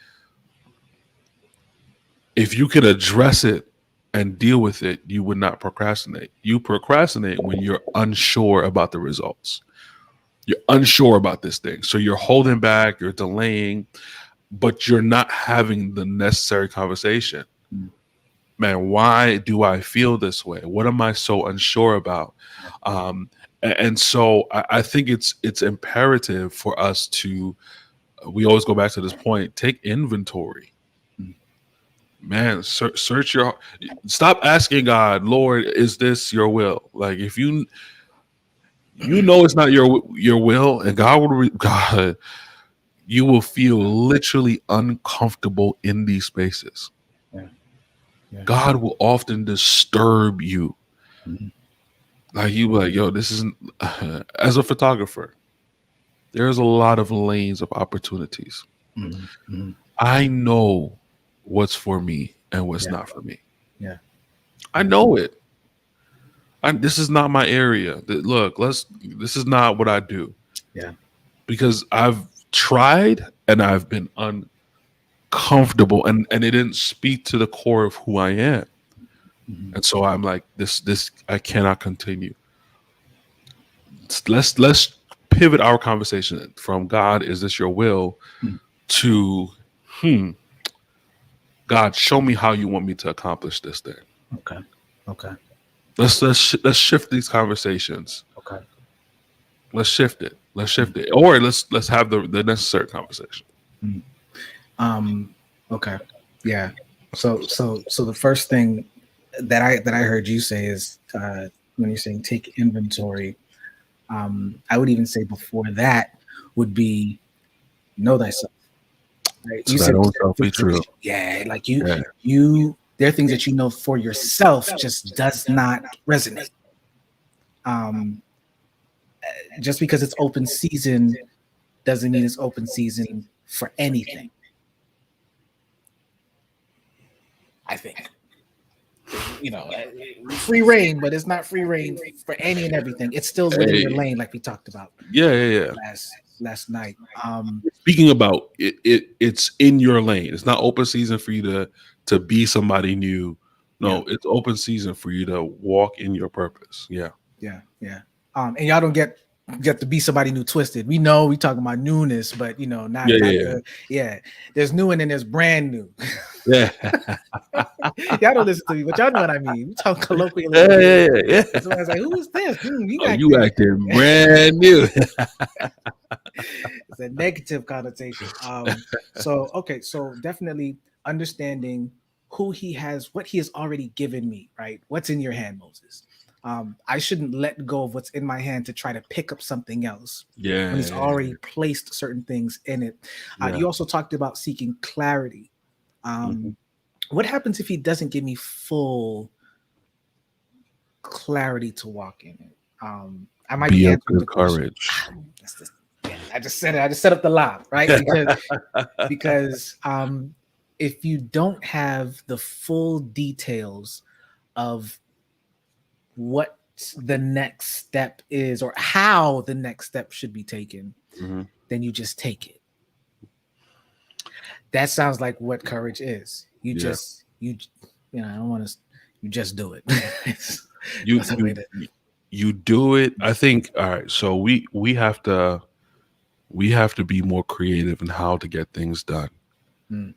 if you could address it and deal with it, you would not procrastinate. You procrastinate when you're unsure about the results. You're unsure about this thing. So you're holding back, you're delaying, but you're not having the necessary conversation. Man, why do I feel this way? What am I so unsure about? And so I think it's imperative for us to, we always go back to this point, take inventory. Man, search your, stop asking God, Lord, is this your will? Like, if you know it's not your will, and God, you will feel literally uncomfortable in these spaces. Yeah. Yeah. God will often disturb you. Mm-hmm. Like, you like, yo, this isn't, as a photographer, there's a lot of lanes of opportunities. Mm-hmm. Mm-hmm. I know what's for me and what's Yeah. not for me. Yeah. I know it. This is not my area. Look, this is not what I do. Yeah. Because I've tried and I've been uncomfortable, and it didn't speak to the core of who I am. Mm-hmm. And so I'm like, this I cannot continue. Let's pivot our conversation from God, is this your will, to God, show me how you want me to accomplish this thing. Okay. Okay. Let's shift these conversations. Okay. Let's shift it. Or let's have the necessary conversation. Okay. Yeah. So the first thing that I heard you say is, when you're saying take inventory, I would even say before that would be know thyself. Right? So that own self be true. Yeah, like you there are things that you know for yourself just does not resonate. Just because it's open season doesn't mean it's open season for anything. I think, free reign, but it's not free reign for any and everything. It's still within your lane, like we talked about. Yeah. Last night. Speaking about it's in your lane. It's not open season for you to be somebody new. No, It's open season for you to walk in your purpose. Yeah. And y'all don't get to be somebody new twisted. We know we talking about newness, but not there's new and then there's brand new. Yeah. Y'all don't listen to me, but y'all know what I mean. We talk colloquially. Yeah. Somebody's like, who is this? You acting brand new. It's a negative connotation. So definitely understanding who he has, what he has already given me, right? What's in your hand, Moses? I shouldn't let go of what's in my hand to try to pick up something else. Yeah. When he's already placed certain things in it. You also talked about seeking clarity. What happens if he doesn't give me full clarity to walk in it? I might be of good courage. I just said it. I just set up the lob, right? Because if you don't have the full details of what the next step is or how the next step should be taken, then you just take it. That sounds like what courage is. You just, I don't want to, you just do it. you do it. I think, all right, so we have to be more creative in how to get things done. Mm.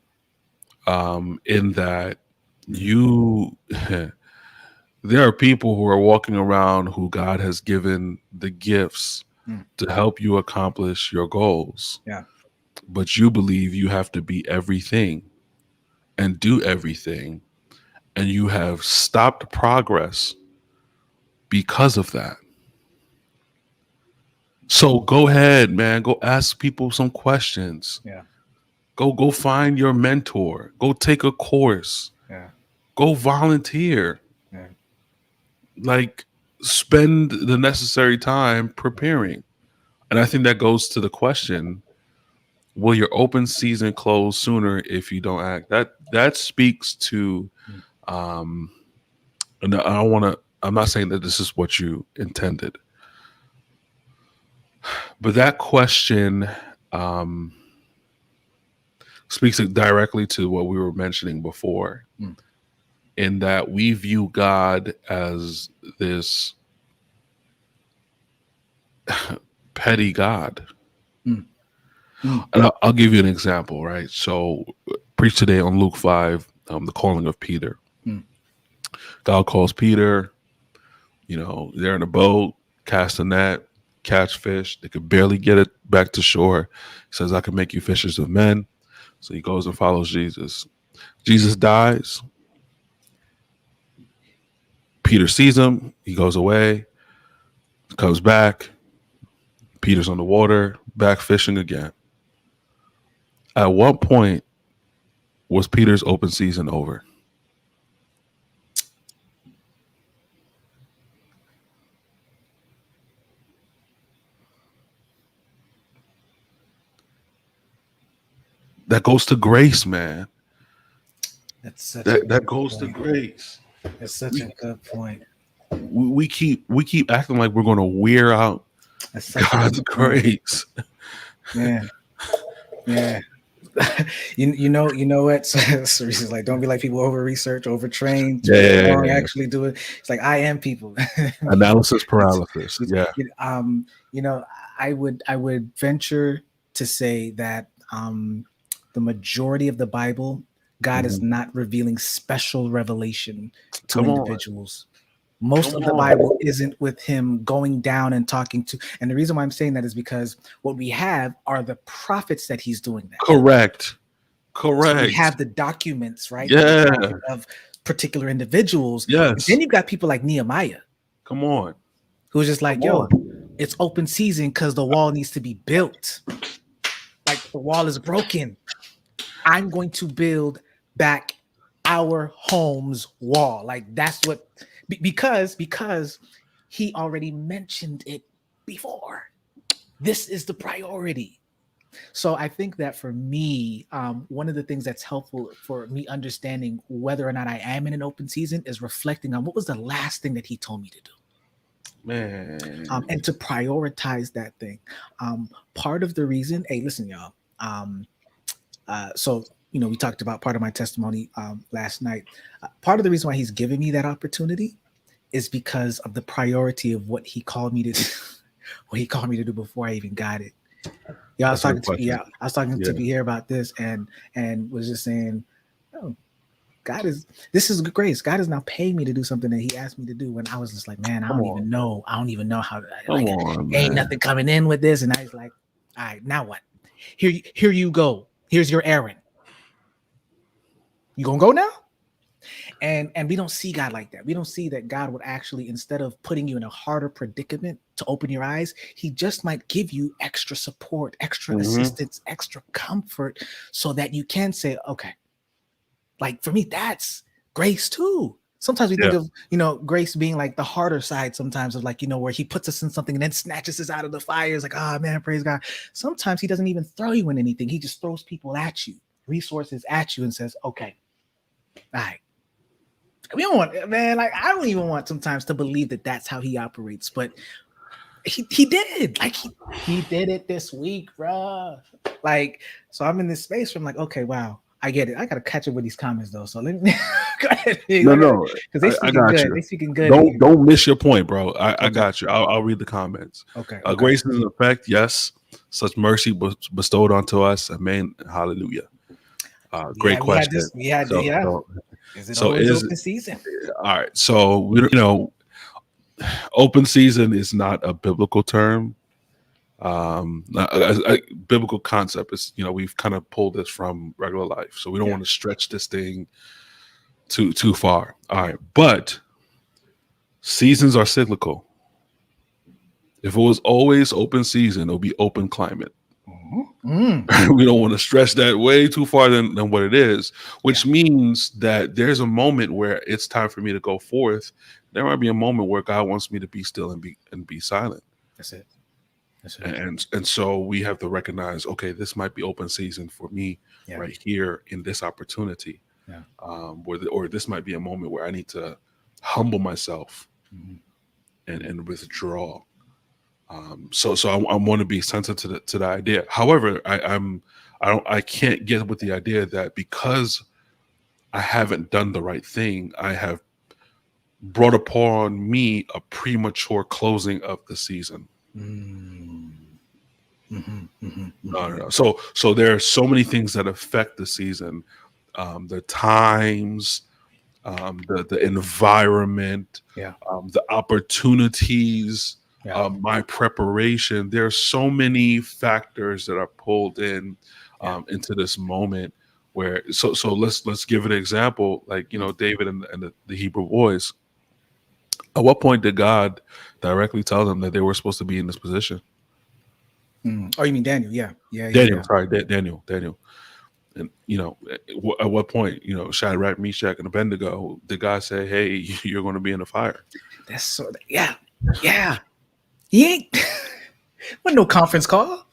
In that you there are people who are walking around who God has given the gifts to help you accomplish your goals. Yeah. But you believe you have to be everything and do everything, and you have stopped progress because of that. So go ahead, man. Go ask people some questions. Yeah. Go find your mentor. Go take a course. Yeah. Go volunteer. Yeah. Like, spend the necessary time preparing. And I think that goes to the question, will your open season close sooner if you don't act? That speaks to and I don't want to, I'm not saying that this is what you intended, but that question speaks directly to what we were mentioning before, in that we view God as this petty God. And I'll give you an example, right? So, preach today on Luke 5, the calling of Peter. God calls Peter, they're in a boat, cast a net, catch fish. They could barely get it back to shore. He says, I can make you fishers of men. So he goes and follows Jesus. Jesus dies. Peter sees him. He goes away, comes back. Peter's on the water, back fishing again. At what point was Peter's open season over? That goes to grace, man. That goes to grace. That's such a good point. We keep acting like we're going to wear out God's grace. Yeah. you know what? So it's like, don't be like people over research, over train. Actually do it. It's like, I am people. Analysis paralysis. Yeah. I would venture to say that the majority of the Bible, God is not revealing special revelation to individuals. Most of the Bible isn't with him going down and talking to. And the reason why I'm saying that is because what we have are the prophets that he's doing that. Correct. So we have the documents, right? Yeah. Of particular individuals. Yes. Then you've got people like Nehemiah. Come on. Who's just like, it's open season because the wall needs to be built. Like, the wall is broken. I'm going to build back our home's wall. Like, that's what, because he already mentioned it before. This is the priority. So I think that for me, one of the things that's helpful for me understanding whether or not I am in an open season is reflecting on what was the last thing that he told me to do. Man. And to prioritize that thing. Part of the reason, hey, listen, y'all. So, we talked about part of my testimony last night. Part of the reason why he's giving me that opportunity is because of the priority of what he called me to do, what he called me to do before I even got it. Yeah, I was talking to be here about this and was just saying, oh, this is grace. God is now paying me to do something that he asked me to do when I was just like, man, I don't even know how to, ain't nothing coming in with this. And I was like, all right, now what? Here you go. Here's your errand. You gonna go now? And we don't see God like that. We don't see that God would actually, instead of putting you in a harder predicament to open your eyes, he just might give you extra support, extra assistance, extra comfort, so that you can say, okay, like for me, that's grace too. Sometimes we think of, grace being like the harder side sometimes of like, where he puts us in something and then snatches us out of the fire. It's like, oh man, praise God. Sometimes he doesn't even throw you in anything. He just throws people at you, resources at you, and says, okay, all right. We don't want, man, like I don't even want sometimes to believe that that's how he operates, but he did. Like he did it this week, bro. Like, so I'm in this space where I'm like, okay, wow, I get it. I gotta catch up with these comments though. So let me Go ahead. No. Because they I speaking got good. you. They speaking good. Don't miss your point, bro. I Okay. got you. I'll read the comments. Okay. Grace is in effect. Yes, such mercy was bestowed onto us. Amen. Hallelujah. Great question. We had So, yeah. so, Is it so always is open season? all right. So open season is not a biblical term. A biblical concept is, we've kind of pulled this from regular life, so we don't want to stretch this thing too far. All right, but seasons are cyclical. If it was always open season, it'll be open climate. We don't want to stretch that way too far than what it is, which means that there's a moment where it's time for me to go forth. There might be a moment where God wants me to be still and be silent. That's it. And so we have to recognize, okay, this might be open season for me right here in this opportunity. Or this might be a moment where I need to humble myself and withdraw. So I want to be sensitive to the idea. However, I can't get with the idea that because I haven't done the right thing, I have brought upon me a premature closing of the season. No. So there are so many things that affect the season, the times, the environment, the opportunities, my preparation. There are so many factors that are pulled in into this moment. Where so let's give an example, like David and the Hebrew boys. At what point did God directly tell them that they were supposed to be in this position? Oh, you mean Daniel? Yeah. Daniel. Sorry, Daniel. And at what point, Shadrach, Meshach, and Abednego, did God say, "Hey, you're going to be in the fire"? That's so. Yeah. He ain't. Wasn't no conference call.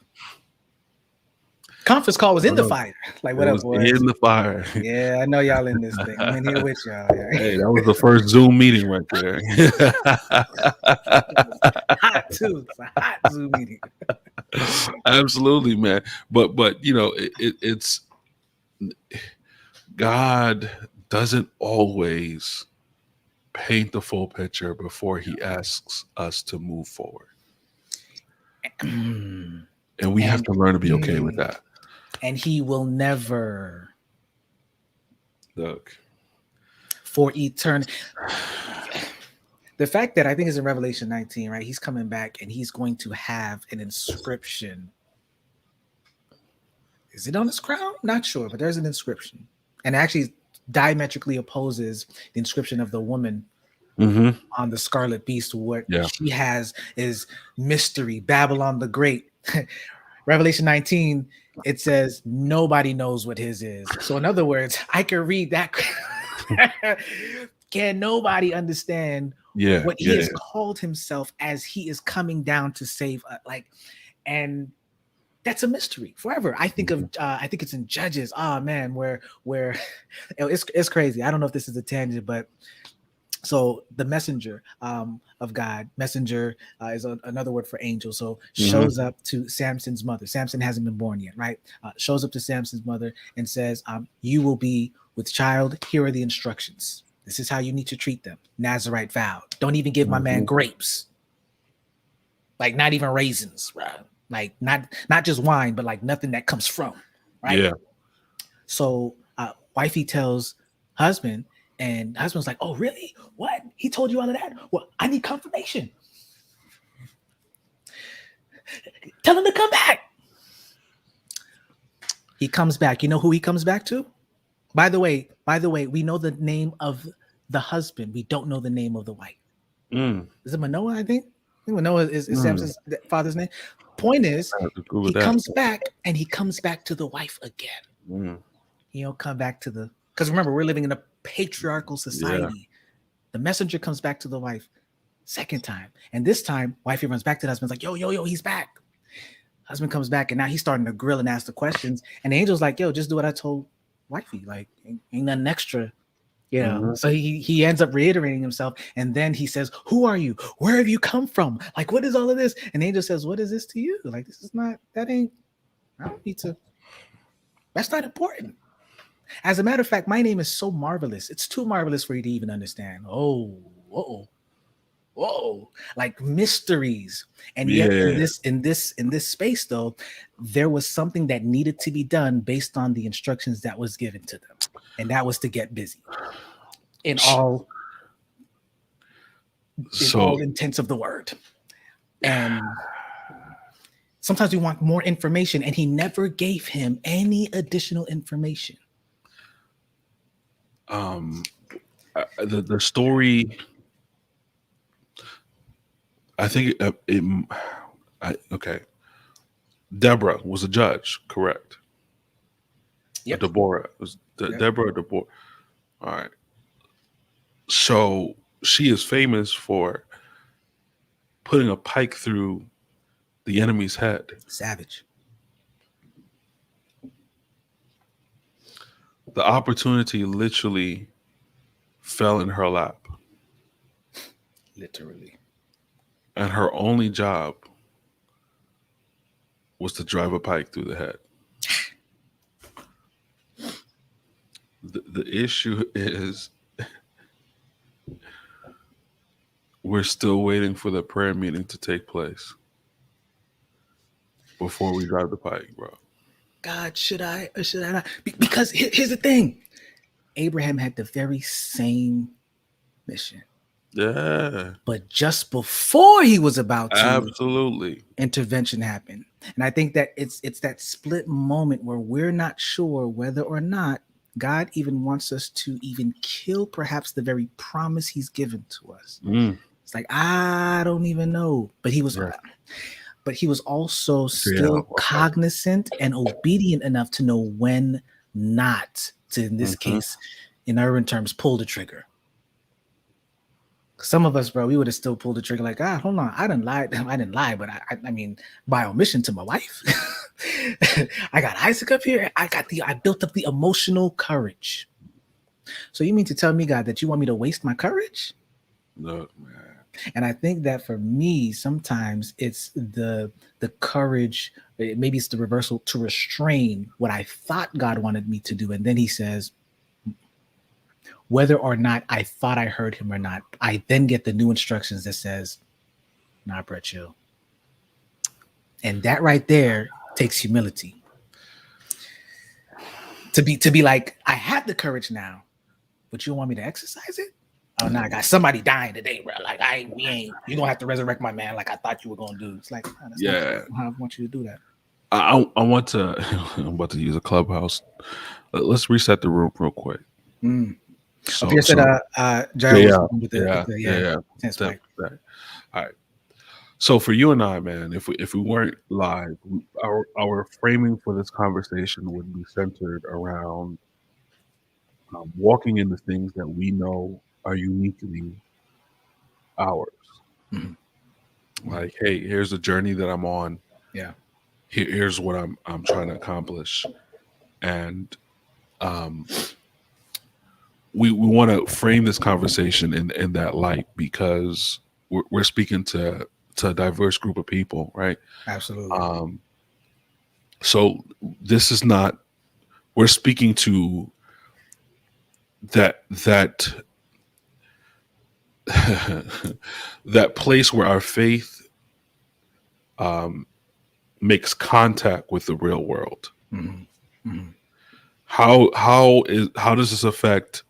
Conference call was in the fire. Like, what up, boys? In the fire. Yeah, I know y'all in this thing. I'm in here with y'all. Yeah. Hey, that was the first Zoom meeting right there. Hot too. It's a hot Zoom meeting. Absolutely, man. But it's God doesn't always paint the full picture before He asks us to move forward, and we have to learn to be okay with that. And He will never look for eternity. The fact that I think is in Revelation 19, right? He's coming back and He's going to have an inscription. Is it on His crown? Not sure, but there's an inscription, and actually diametrically opposes the inscription of the woman on the scarlet beast. What she has is mystery, Babylon the Great. Revelation 19, it says nobody knows what his is. So in other words, I can read that. Can nobody understand what he has called himself as he is coming down to save us? And that's a mystery forever. I think of I think it's in Judges. Oh man, where it's crazy. I don't know if this is a tangent, but so the messenger of God, messenger is another word for angel. So shows up to Samson's mother. Samson hasn't been born yet, right? Shows up to Samson's mother and says, you will be with child. Here are the instructions. This is how you need to treat them. Nazirite vow. Don't even give my man grapes. Like not even raisins, right? Like not just wine, but like nothing that comes from, right? Yeah. So wifey tells husband, and husband's like, "Oh, really? What? He told you all of that? Well, I need confirmation. Tell him to come back." He comes back. You know who he comes back to? By the way, we know the name of the husband. We don't know the name of the wife. Is it Manoah? I think Manoah is Samson's father's name. Point is, he comes back, and he comes back to the wife again. He don't come back to the, because remember, we're living in a patriarchal society. Yeah. The messenger comes back to the wife second time, and this time, wifey runs back to the husband, like, yo, he's back. Husband comes back, and now he's starting to grill and ask the questions, and the angel's like, yo, just do what I told wifey, like ain't nothing extra. So he ends up reiterating himself, and then he says, "Who are you? Where have you come from? Like, what is all of this?" And the angel says, "What is this to you? Like, this is not, that ain't, I don't need to, that's not important. As a matter of fact, my name is so marvelous. It's too marvelous for you to even understand. Oh, whoa, whoa, like mysteries. And yet in Yeah. this space though, there was something that needed to be done based on the instructions that was given to them. And that was to get busy in all So intents of the word. And sometimes we want more information, and he never gave him any additional information. The story, I think okay. Deborah was a judge, correct? Yep. Deborah was Yep. Deborah or Deborah. All right. So she is famous for putting a pike through the enemy's head. Savage. The opportunity literally fell in her lap. Literally. And her only job was to drive a pike through the head. The issue is we're still waiting for the prayer meeting to take place before we drive the pike, bro. God, should I or should I not? Because here's the thing. Abraham had the very same mission. Yeah. But just before he was about to, absolutely, intervention happened. And I think that it's that split moment where we're not sure whether or not God even wants us to even kill perhaps the very promise he's given to us. It's like, I don't even know. But he was also still cognizant and obedient enough to know when not to, in this case, in urban terms, pull the trigger. Some of us, bro, we would have still pulled the trigger like, hold on, I didn't lie, but I mean, by omission to my wife. I got Isaac up here. I built up the emotional courage. So you mean to tell me, God, that you want me to waste my courage? No, man. And I think that for me, sometimes it's the courage, maybe it's the reversal, to restrain what I thought God wanted me to do. And then he says, whether or not I thought I heard him or not, I then get the new instructions that says, nah, bro, chill. And that right there takes humility. To be like, I have the courage now, but you don't want me to exercise it? Oh no, I got somebody dying today, bro. Like you're gonna have to resurrect my man like I thought you were gonna do. It's like, that's not how I want you to do that. I want to I'm about to use a clubhouse. Let's reset the room real quick. So you said Jair was all right. So for you and I, man, if we weren't live, our framing for this conversation would be centered around walking in the things that we know are uniquely ours. Like, hey, here's a journey that I'm on. Yeah. Here's what I'm trying to accomplish, and we want to frame this conversation in that light because we're speaking to a diverse group of people, right? Absolutely. So this is not, we're speaking to that that place where our faith makes contact with the real world. How does this affect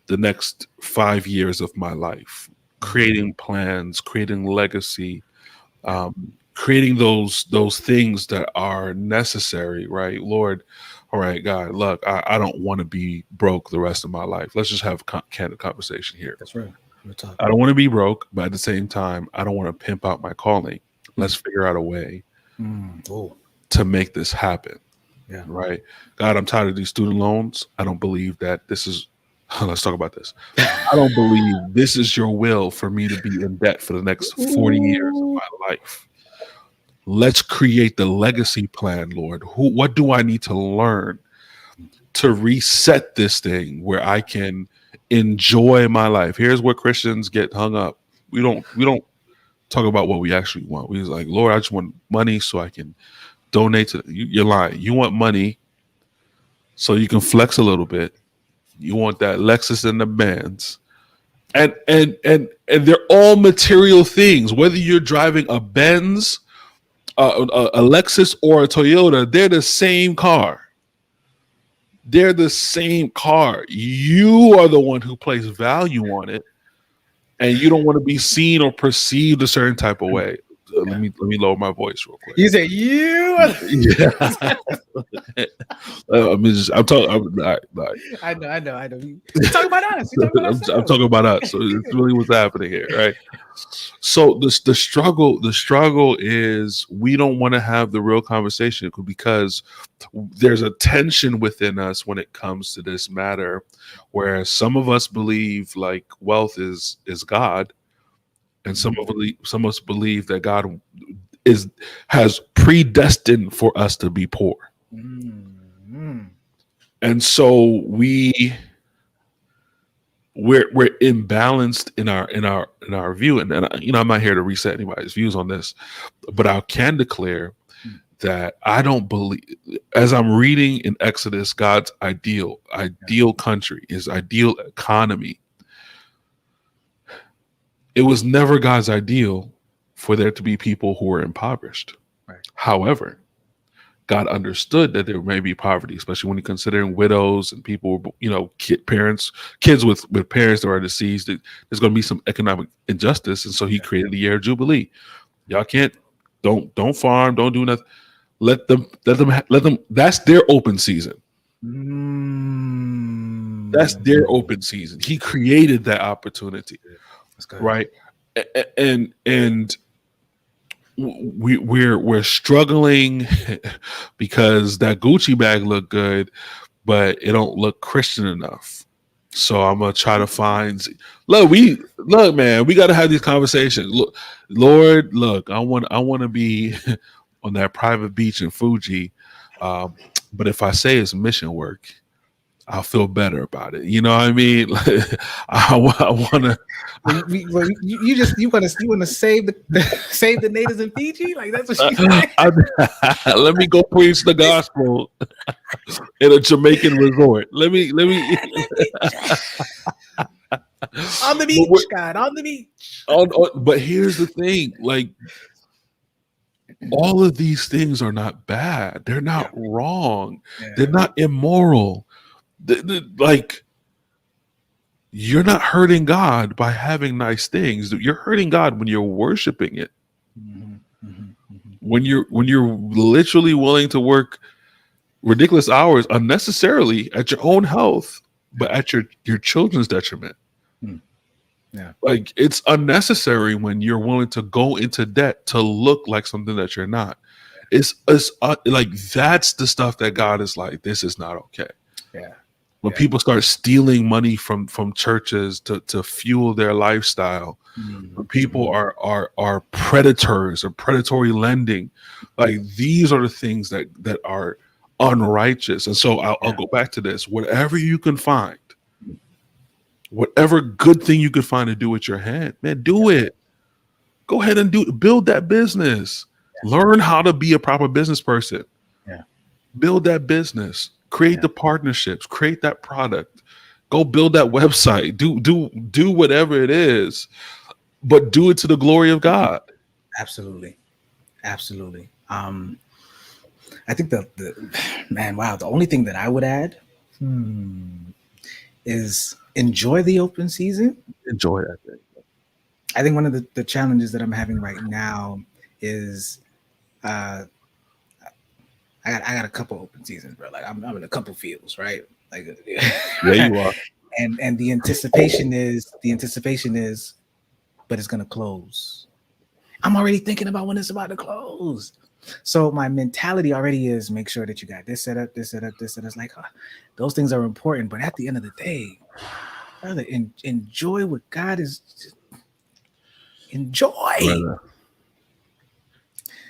the next 5 years of my life? Creating plans, creating legacy, creating those things that are necessary, right? Lord, all right, God, look, I don't want to be broke the rest of my life. Let's just have a candid conversation here. That's right. I don't want to be broke, but at the same time, I don't want to pimp out my calling. Let's figure out a way to make this happen. Yeah. Right. God, I'm tired of these student loans. I don't believe that this is, let's talk about this. I don't believe this is your will for me to be in debt for the next 40 years of my life. Let's create the legacy plan, Lord. What do I need to learn to reset this thing where I can enjoy my life? Here's where Christians get hung up. We don't talk about what we actually want. We're like, Lord, I just want money so I can donate to you. You're lying. You want money so you can flex a little bit. You want that Lexus and the Benz, and they're all material things. Whether you're driving a Benz, a Lexus, or a Toyota, they're the same car. They're the same car. You are the one who places value on it, and you don't want to be seen or perceived a certain type of way. Let me lower my voice real quick. You said you. Yeah. I'm talking. I know. You talking about us. I'm talking about us. So it's really what's happening here, right? So the struggle is we don't want to have the real conversation because there's a tension within us when it comes to this matter, where some of us believe like wealth is God, and some of us believe that God has predestined for us to be poor. Mm-hmm. And so we're imbalanced in our view, and I'm not here to reset anybody's views on this, but I can declare that I don't believe, as I'm reading in Exodus, God's ideal country, his ideal economy, it was never God's ideal for there to be people who were impoverished. Right. However, God understood that there may be poverty, especially when you're considering widows and people, kids with parents that are deceased. There's going to be some economic injustice, and so He created the year of Jubilee. Y'all don't farm, don't do nothing. Let them. That's their open season. That's their open season. He created that opportunity, right? And we're struggling because that Gucci bag look good, but it don't look Christian enough. So I'm gonna try to find. Look, man, we got to have these conversations. Look, Lord, look, I want to be on that private beach in Fuji, but if I say it's mission work, I'll feel better about it. You know what I mean? I want to. You want to save the natives in Fiji? Like that's what you saying? Let me go preach the gospel in a Jamaican resort. Let me on the beach, God, on the beach. But here's the thing: like, all of these things are not bad. They're not wrong. Yeah. They're not immoral. Like, you're not hurting God by having nice things. You're hurting God when you're worshiping it. Mm-hmm. Mm-hmm. When you're literally willing to work ridiculous hours unnecessarily at your own health, but at your children's detriment. Yeah, like it's unnecessary when you're willing to go into debt to look like something that you're not. It's like that's the stuff that God is like, this is not okay. Yeah. When people start stealing money from churches to fuel their lifestyle, when people are predators or predatory lending, like these are the things that are unrighteous. And so I'll go back to this. Whatever you can find, whatever good thing you can find to do with your hand, man, do it. Go ahead and build that business. Learn how to be a proper business person. Yeah. Build that business. Create the partnerships, create that product, go build that website, do whatever it is, but do it to the glory of God. Absolutely. I think the only thing that I would add is enjoy the open season. Enjoy that thing. I think one of the challenges that I'm having right now is I got a couple open seasons, bro. Like I'm in a couple fields, right? Like yeah, you are. And the anticipation is, but it's gonna close. I'm already thinking about when it's about to close. So my mentality already is make sure that you got this set up. It's like those things are important, but at the end of the day, brother, enjoy what God is. Enjoy. Brother.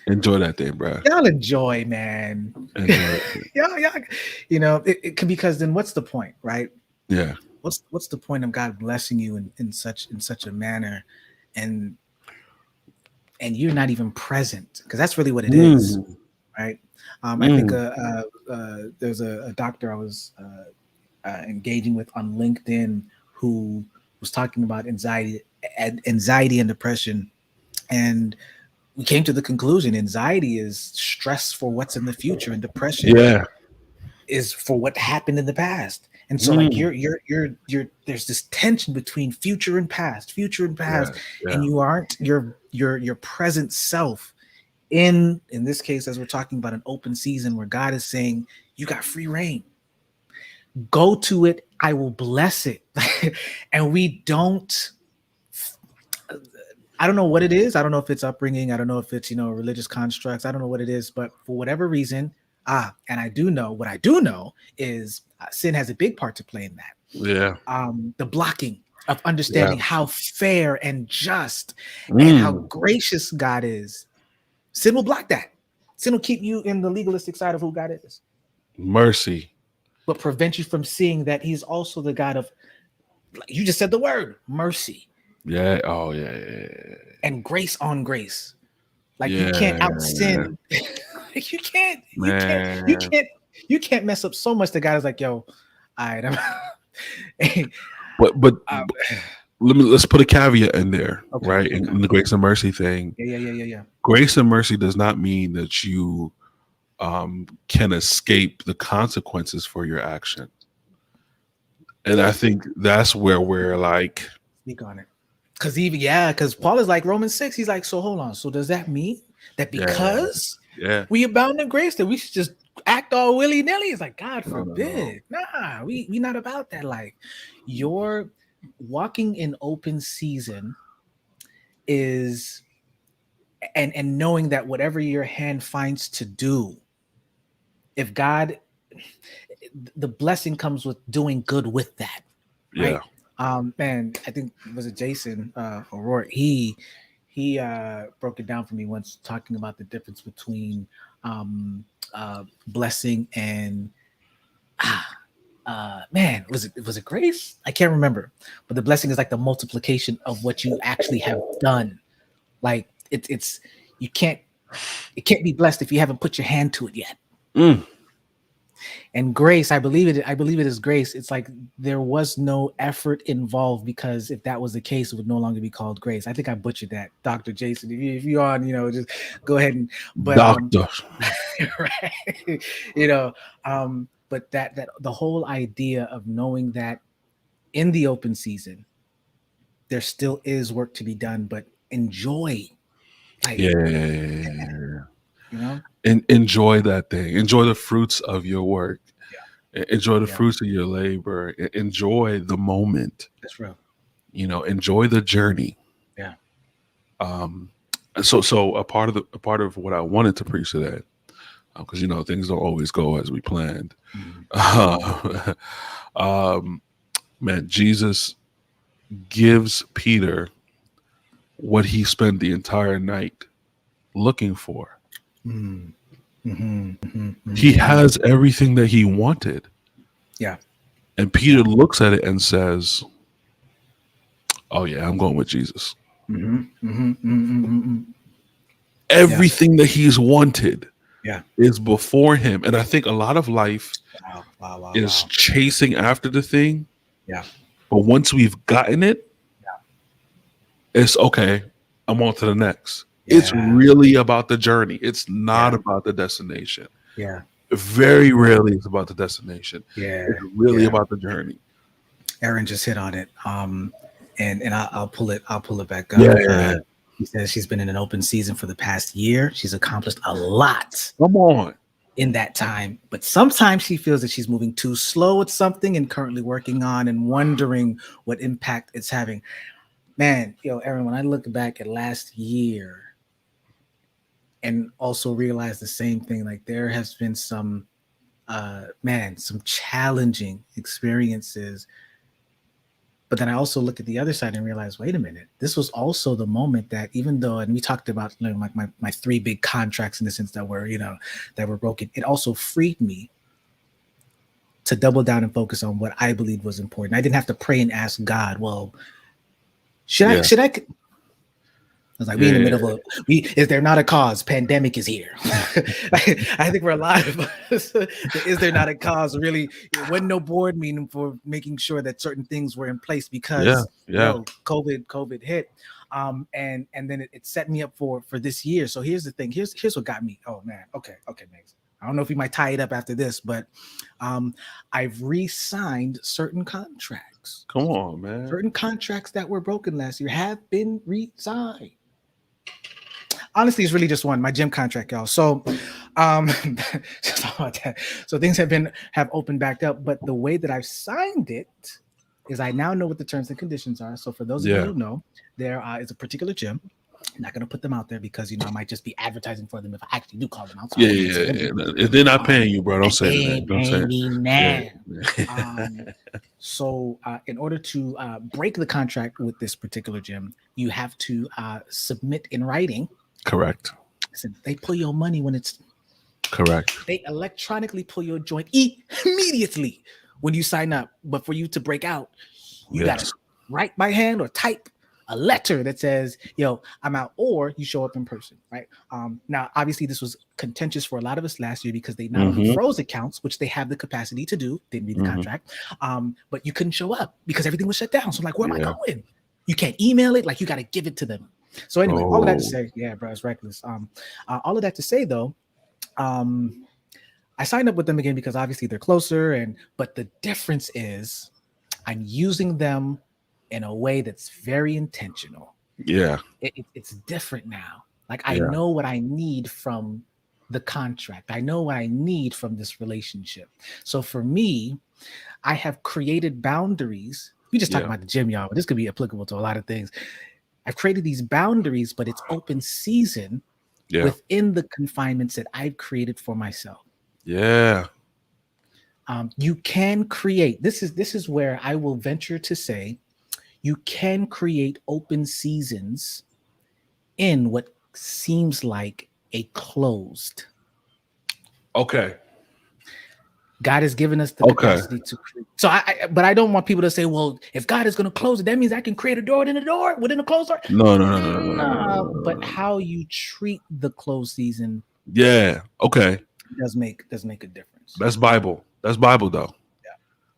Enjoy that thing, bro. Y'all enjoy, man. Enjoy y'all, it could, because then what's the point, right? Yeah. What's the point of God blessing you in such a manner, and you're not even present? Because that's really what it is. right? I think there's a doctor I was engaging with on LinkedIn who was talking about anxiety and depression, and we came to the conclusion anxiety is stress for what's in the future, and depression Yeah. is for what happened in the past. And so like Mm. you're there's this tension between future and past, Yeah. and Yeah. you aren't your present self in this case, as we're talking about an open season where God is saying you got free reign, go to it, I will bless it. And we don't, I don't know what it is. I don't know if it's upbringing. I don't know if it's, religious constructs. I don't know what it is, but for whatever reason, and I do know, what I do know is sin has a big part to play in that. Yeah. The blocking of Yeah. understanding how fair and just and how Mm. gracious God is. Sin will block that. Sin will keep you in the legalistic side of who God is, Mercy. but prevent you from seeing that He's also the God of, you just said the word, mercy. Yeah. Oh yeah. Yeah. And grace on grace. Like you can't Yeah. out sin. you can't, you can't, you Man. can't, you can't mess up so much that God is like, yo, all right, But um, let's put a caveat in there, okay, right? okay. In the grace and mercy thing. Yeah. Grace and mercy does not mean that you can escape the consequences for your action. And I think that's where we're like, Speak on it. Because Paul is like Romans 6, he's like, so hold on. So does that mean that yeah, because yeah, we abound in grace that we should just act all willy-nilly? It's like, God no, no, forbid. Nah, we not about that life. Your walking in open season is and knowing that whatever your hand finds to do, if God, the blessing comes with doing good with that, yeah, right? And I think, was it Jason O'Rourke? He broke it down for me once, talking about the difference between blessing and man, was it grace? I can't remember, but the blessing is like the multiplication of what you actually have done. Like it's you can't, it can't be blessed if you haven't put your hand to it yet. mm, And grace, I believe it is grace. It's like there was no effort involved, because if that was the case, it would no longer be called grace. I think I butchered that, Dr. Jason. If you're on, just go ahead and, but doctor. right, but that the whole idea of knowing that in the open season there still is work to be done, but enjoy, like, Yeah, you know, and enjoy that thing. Enjoy the fruits of your work. Enjoy the yeah, fruits of your labor. Enjoy the moment. that's real. Enjoy the journey. Yeah. So a part of what I wanted to preach today, because things don't always go as we planned. Mhm. Man, Jesus gives Peter what he spent the entire night looking for. Mhm. Mhm. Mhm. He has everything that he wanted. Yeah. And Peter looks at it and says, "Oh yeah, I'm going with Jesus." Mhm. Mhm. Mhm. Mhm. Everything that he's wanted Yeah. is before him. And I think a lot of life is Wow. chasing after the thing. Yeah. But once we've gotten it, it's okay, I'm on to the next. It's Yeah. really about the journey. It's not Yeah. about the destination. Yeah. Very rarely it's about the destination. Yeah. It's really Yeah. about the journey. Aaron just hit on it. And I'll pull it back up. Yeah. He says she's been in an open season for the past year. She's accomplished a lot Come on. in that time, but sometimes she feels that she's moving too slow at something and currently working on and wondering what impact it's having. Man, Aaron, when I look back at last year and also realize the same thing, like there has been some some challenging experiences. But then I also look at the other side and realize, wait a minute, this was also the moment that, even though, and we talked about like my three big contracts in the sense that were, that were broken, it also freed me to double down and focus on what I believed was important. I didn't have to pray and ask God, well, should I It's like we in the middle of is there not a cause? Pandemic is here. I think for a lot of us, is there not a cause? Really, it wasn't no board meeting for making sure that certain things were in place because COVID hit. And then it set me up for this year. So here's the thing. Here's what got me. Oh man. Okay, Megs. I don't know if we might tie it up after this, but I've re-signed certain contracts. Come on, man. Certain contracts that were broken last year have been re-signed. Honestly, it's really just one, my gym contract, y'all. So so things have opened back up, but the way that I've signed it is I now know what the terms and conditions are. So for those of you who don't know, there is a particular gym. I'm not going to put them out there because, I might just be advertising for them if I actually do call them out. So If they're not paying you, bro, don't say that. Don't say that. So in order to break the contract with this particular gym, you have to submit in writing. Correct. Listen, they pull your money when it's correct. They electronically pull your joint immediately when you sign up. But for you to break out, you got to write by hand or type a letter that says, yo, I'm out, or you show up in person, right? Now, obviously, this was contentious for a lot of us last year because they not only froze accounts, which they have the capacity to do, didn't read the contract, but you couldn't show up because everything was shut down. So I'm like, where am I going? You can't email it, like you got to give it to them. So anyway, all of that to say, yeah, bro, it's reckless. All of that to say, though, I signed up with them again because obviously they're closer, but the difference is I'm using them in a way that's very intentional. Yeah. It's different now. Like I know what I need from the contract. I know what I need from this relationship. So for me, I have created boundaries. We just talked about the gym, y'all, but this could be applicable to a lot of things. I've created these boundaries, but it's open season within the confinements that I've created for myself. Yeah. You can create, this is where I will venture to say, you can create open seasons in what seems like a closed. Okay. God has given us the capacity to create. So but I don't want people to say, well, if God is going to close it, that means I can create a door within a door, within a closed door. No. But how you treat the closed season. Yeah. Okay. Does make a difference. That's Bible. That's Bible though.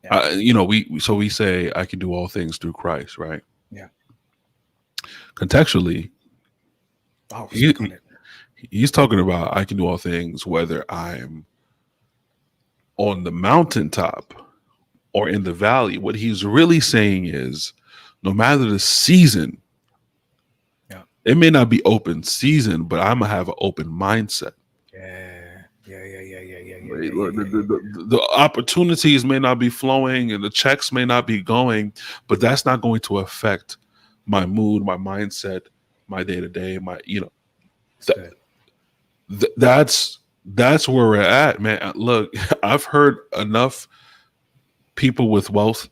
Yeah. We say I can do all things through Christ, right? Yeah. Contextually, he's talking about I can do all things whether I'm on the mountaintop or in the valley. What he's really saying is no matter the season, it may not be open season, but I'm gonna have an open mindset. The opportunities may not be flowing and the checks may not be going, but that's not going to affect my mood, my mindset, my day-to-day, that's where we're at, man. Look, I've heard enough people with wealth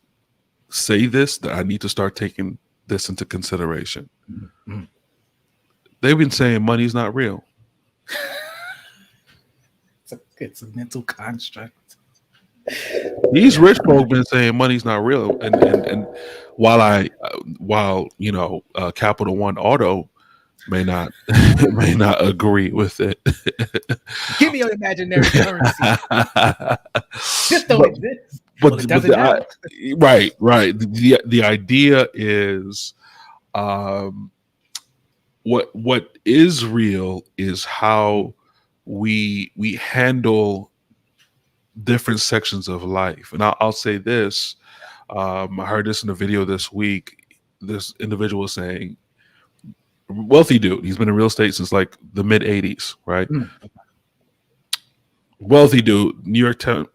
say this that I need to start taking this into consideration. Mm-hmm. They've been saying money's not real. It's a mental construct. These rich folk been saying money's not real, and while Capital One Auto may not agree with it. Give me your imaginary currency. This don't exist. But right. The idea is, what is real is how we handle different sections of life. And I'll say this. I heard this in a video this week. This individual was saying, wealthy dude, he's been in real estate since like the mid 80s, right? Wealthy dude, New York Times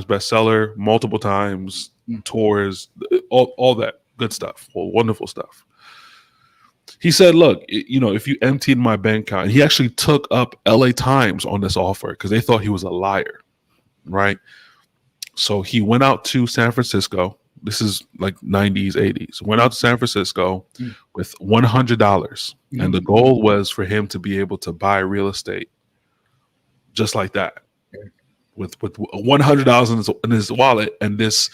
bestseller multiple times, tours, all that good stuff, wonderful stuff. He said, look, if you emptied my bank account, and he actually took up LA Times on this offer because they thought he was a liar, right? So he went out to San Francisco. This is like 90s, 80s. Went out to San Francisco with $100. And the goal was for him to be able to buy real estate just like that with $100 in his wallet. And this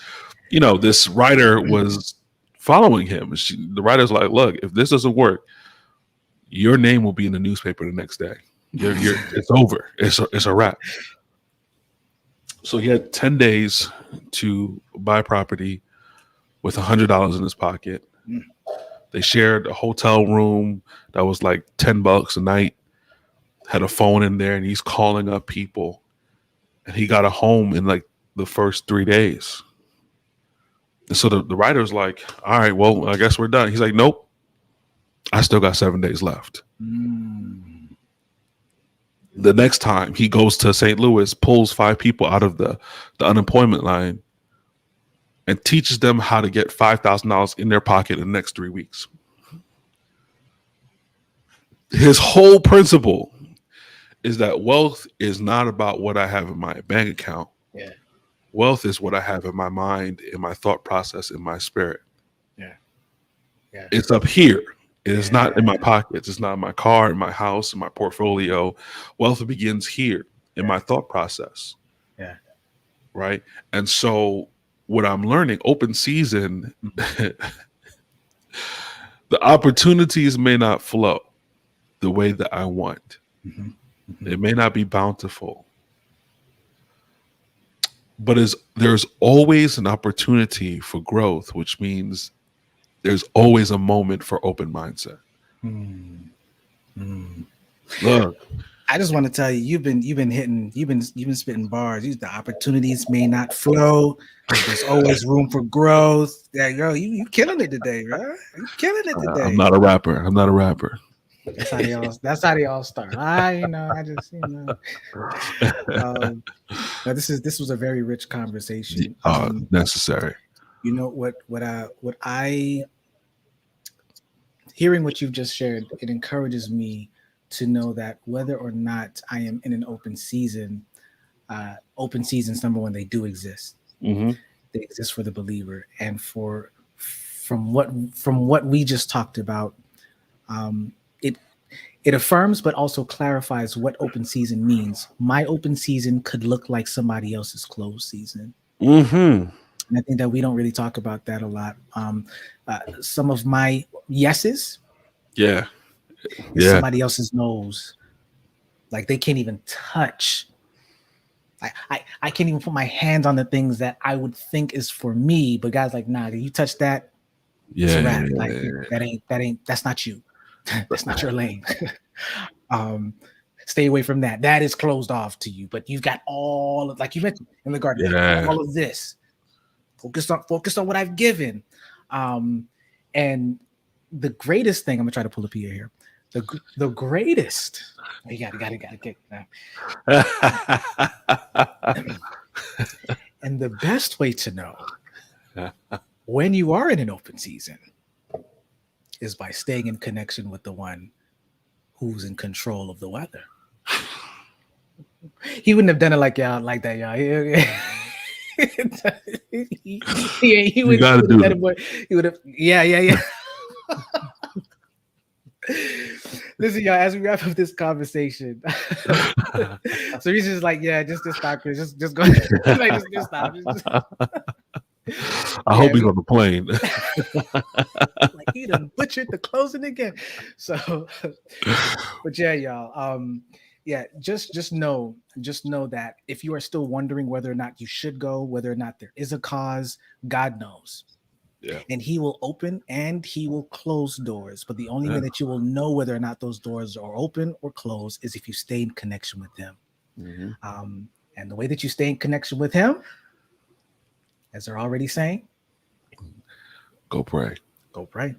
writer was following him. The writer's like, look, if this doesn't work, your name will be in the newspaper the next day. It's over. It's a wrap. So he had 10 days to buy property with $100 in his pocket. They shared a hotel room that was like $10 a night, had a phone in there, and he's calling up people. And he got a home in like the first 3 days. And so the writer's like, all right, well, I guess we're done. He's like, nope, I still got 7 days left. The next time he goes to St. Louis, pulls 5 people out of the unemployment line and teaches them how to get $5,000 in their pocket in the next 3 weeks. His whole principle is that wealth is not about what I have in my bank account. Yeah. Wealth is what I have in my mind, in my thought process, in my spirit. Yeah. It's up here. It is not in my pockets. It's not in my car, in my house, in my portfolio. Wealth begins here in my thought process. Yeah. Right. And so what I'm learning, open season, the opportunities may not flow the way that I want. It may not be bountiful. But there's always an opportunity for growth, which means there's always a moment for open mindset. Look, I just want to tell you, you've been spitting bars. The opportunities may not flow. There's always room for growth. Yeah, yo, you killing it today, right? You killing it today. I'm not a rapper. That's how they all start. I just but this was a very rich conversation. Necessary. You know what I hearing what you've just shared, it encourages me to know that whether or not I am in an open seasons, number one, they do exist. They exist for the believer, and from what we just talked about, it affirms but also clarifies what open season means. My open season could look like somebody else's closed season. And I think that we don't really talk about that a lot. Some of my yeses, somebody else's no's. Like they can't even touch. I can't even put my hands on the things that I would think is for me, but guys like, nah, you touch that, it's a wrap. That's not you. That's not your lane. Stay away from that. That is closed off to you. But you've got all of, like you mentioned in the garden, all of this. Focus on what I've given. And the greatest thing, I'm gonna try to pull up here. The greatest. You gotta get and the best way to know when you are in an open season is by staying in connection with the one who's in control of the weather. He wouldn't have done it like that, y'all. He would have done it. He would have, yeah. Listen, y'all, as we wrap up this conversation, so he's just like, just stop, Chris. Just go. Like, just stop. I hope he's on the plane. Like he done butchered the closing again. So, but yeah, y'all. Just know that if you are still wondering whether or not you should go, whether or not there is a cause, God knows. Yeah. And he will open and he will close doors. But the only way that you will know whether or not those doors are open or closed is if you stay in connection with him. And the way that you stay in connection with him, as they're already saying, go pray. Go pray.